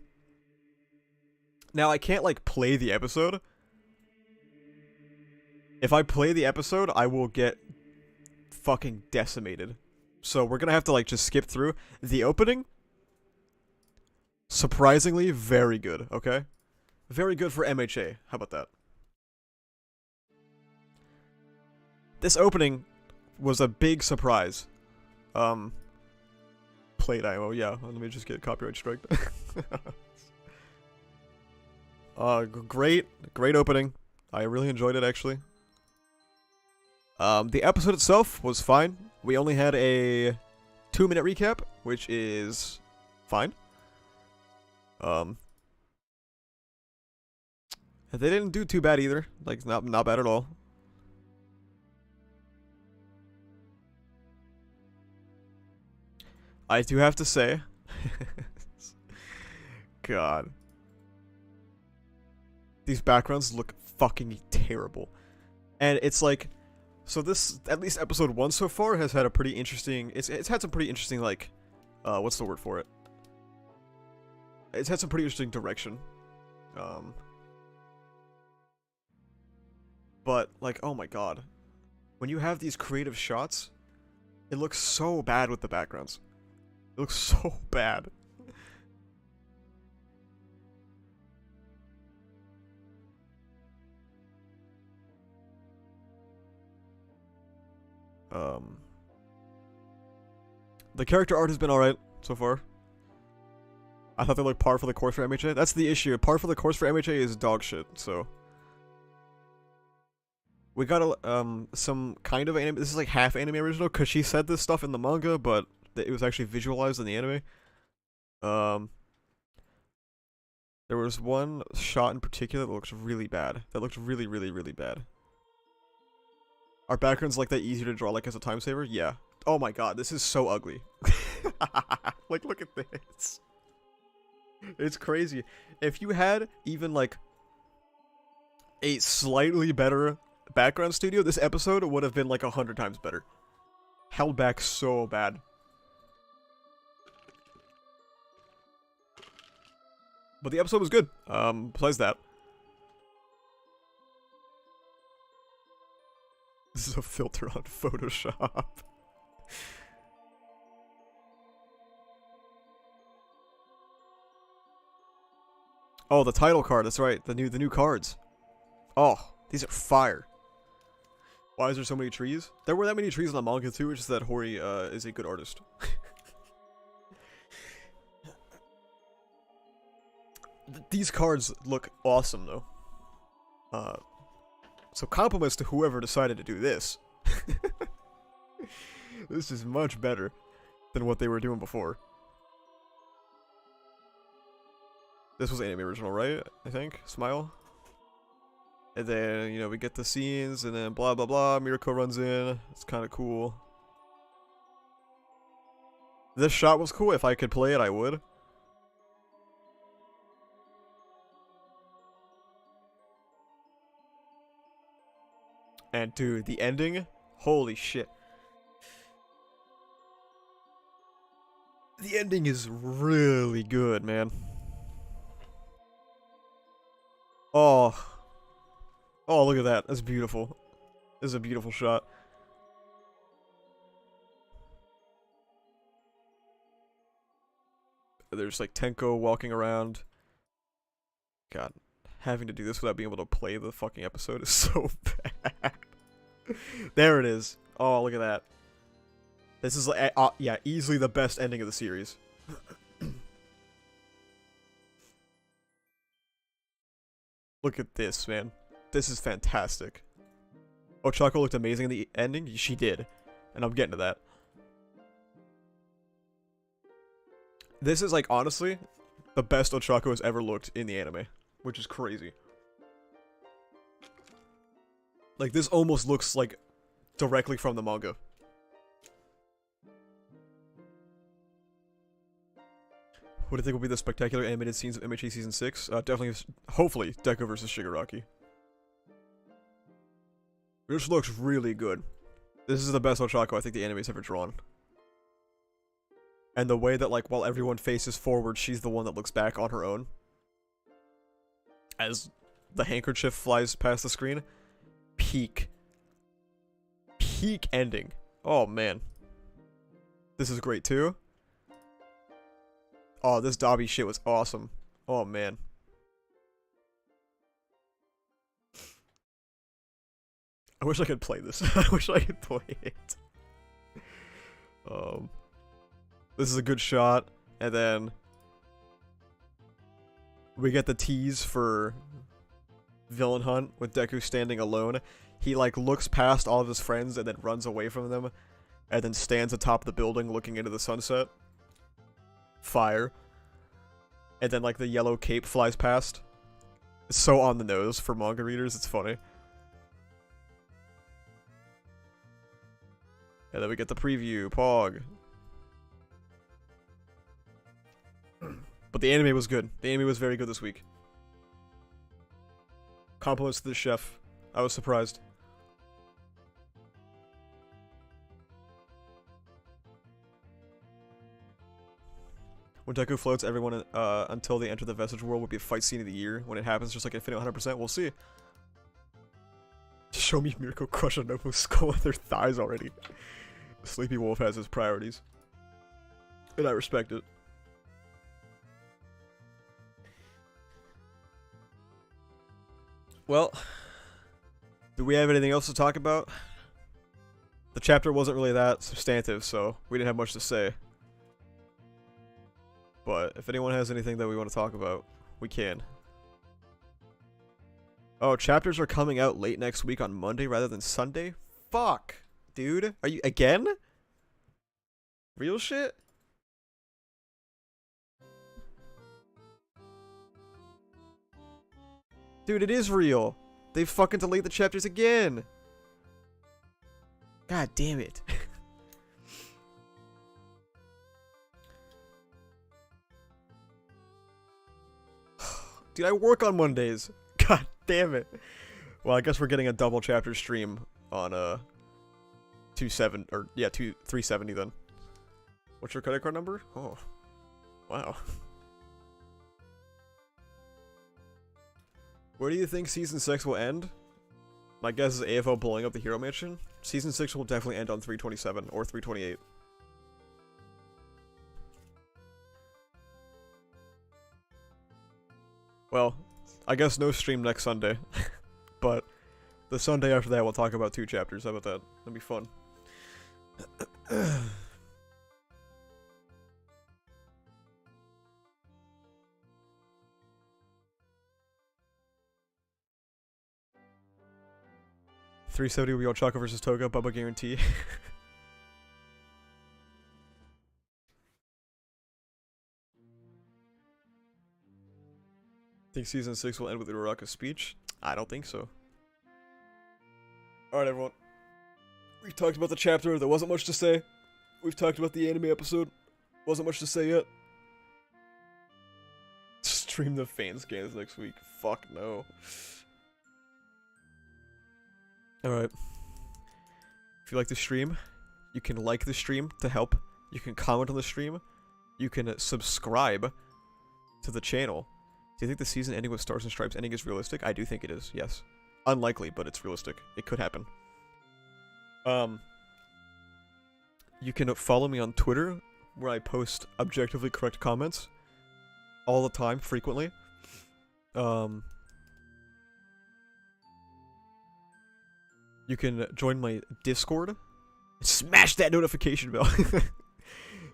now I can't like play the episode. If I play the episode, I will get fucking decimated. So we're gonna have to like just skip through the opening. Surprisingly, very good. Okay, very good for MHA. How about that? This opening was a big surprise. Plate IMO, yeah. Let me just get copyright strike. Great opening. I really enjoyed it actually. The episode itself was fine. We only had a 2-minute recap, which is fine. They didn't do too bad either. Like not bad at all. I do have to say, God, these backgrounds look fucking terrible, and it's like, so this at least episode 1 so far has had a pretty interesting. It's had some pretty interesting like, what's the word for it? It's had some pretty interesting direction, but like, oh my God, when you have these creative shots, it looks so bad with the backgrounds. It looks so bad. The character art has been alright so far. I thought they looked par for the course for MHA. That's the issue. Par for the course for MHA is dog shit, so. We got a, some kind of anime. This is like half anime original, because she said this stuff in the manga, but it was actually visualized in the anime. There was one shot in particular that looks really bad. That looked really, really, really bad. Are backgrounds like that easier to draw like as a time saver? Yeah. Oh my God, this is so ugly. Like, look at this. It's crazy. If you had even like a slightly better background studio, this episode would have been like 100 times better. Held back so bad. But the episode was good. Besides that. This is a filter on Photoshop. Oh, the title card, that's right. The new cards. Oh, these are fire. Why is there so many trees? There were that many trees in the manga too, which is that Hori is a good artist. These cards look awesome, though. So compliments to whoever decided to do this. This is much better than what they were doing before. This was anime original, right? I think? Smile? And then, you know, we get the scenes, and then blah blah blah, Mirko runs in. It's kind of cool. This shot was cool. If I could play it, I would. And dude, the ending? Holy shit. The ending is really good, man. Oh. Oh, look at that. That's beautiful. This is a beautiful shot. There's like Tenko walking around. God, having to do this without being able to play the fucking episode is so bad. There it is. Oh, look at that. This is like, yeah, easily the best ending of the series. Look at this, man. This is fantastic. Ochako looked amazing in the ending. She did. And I'm getting to that. This is, like, honestly, the best Ochako has ever looked in the anime. Which is crazy. Like, this almost looks, like, directly from the manga. What do you think will be the spectacular animated scenes of MHA Season 6? Definitely, hopefully, Deku versus Shigaraki. This looks really good. This is the best Ochako I think the anime's ever drawn. And the way that, like, while everyone faces forward, she's the one that looks back on her own. As the handkerchief flies past the screen. Peak. Peak ending. Oh, man. This is great, too. Oh, this Dobby shit was awesome. Oh, man. I wish I could play this. I wish I could play it. This is a good shot. And then we get the tease for Villain Hunt with Deku standing alone. He, like, looks past all of his friends and then runs away from them. And then stands atop the building looking into the sunset. Fire. And then, like, the yellow cape flies past. It's so on the nose for manga readers, it's funny. And then we get the preview, Pog. But the anime was good. The anime was very good this week. Compliments to the chef. I was surprised. When Deku floats everyone until they enter the Vestige World would be a fight scene of the year. When it happens, just like Infinite 100%, we'll see. Show me Mirko crush a Nobu's skull with their thighs already. Sleepy Wolf has his priorities. And I respect it. Well, do we have anything else to talk about? The chapter wasn't really that substantive, so we didn't have much to say. But if anyone has anything that we want to talk about, we can. Oh, chapters are coming out late next week on Monday rather than Sunday? Fuck, dude. Are you again? Real shit? Dude, it is real. They fucking delayed the chapters again. God damn it. Dude, I work on Mondays. God damn it. Well, I guess we're getting a double chapter stream on 370 then. What's your credit card number? Oh. Wow. Where do you think Season 6 will end? My guess is AFO blowing up the Hero Mansion. Season 6 will definitely end on 327 or 328. Well, I guess no stream next Sunday. But the Sunday after that, we'll talk about 2 chapters. How about that? That'd be fun. 370 will be all Chaka versus Toga, Bubba guarantee. I think season 6 will end with Uraraka's speech? I don't think so. Alright, everyone. We've talked about the chapter. There wasn't much to say. We've talked about the anime episode. Wasn't much to say yet. Stream the fans games next week. Fuck no. Alright. If you like the stream, you can like the stream to help. You can comment on the stream. You can subscribe to the channel. Do you think the season ending with Stars and Stripes ending is realistic? I do think it is, yes. Unlikely, but it's realistic. It could happen. You can follow me on Twitter, where I post objectively correct comments all the time, frequently. You can join my Discord. Smash that notification bell.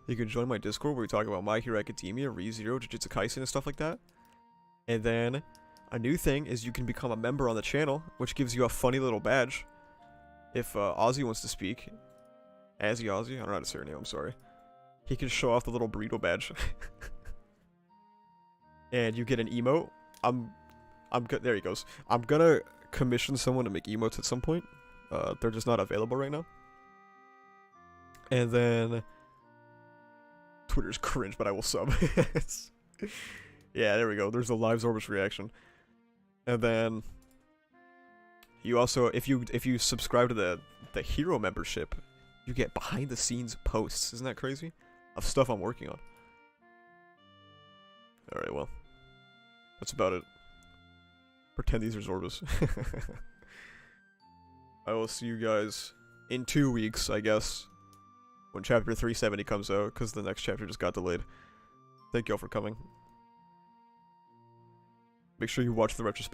You can join my Discord where we talk about My Hero Academia, ReZero, Jujutsu Kaisen, and stuff like that. And then, a new thing is you can become a member on the channel, which gives you a funny little badge. If Ozzy wants to speak, Ozzy, I don't know how to say her name, I'm sorry. He can show off the little burrito badge. And you get an emote. There he goes. I'm gonna commission someone to make emotes at some point. They're just not available right now. And then Twitter's cringe, but I will sub. Yeah, there we go. There's the live Zorbus reaction. And then you also, if you subscribe to the hero membership, you get behind the scenes posts. Isn't that crazy? Of stuff I'm working on. Alright, well. That's about it. Pretend these are Zorbus. I will see you guys in 2 weeks, I guess. When chapter 370 comes out, because the next chapter just got delayed. Thank y'all for coming. Make sure you watch the retrospective.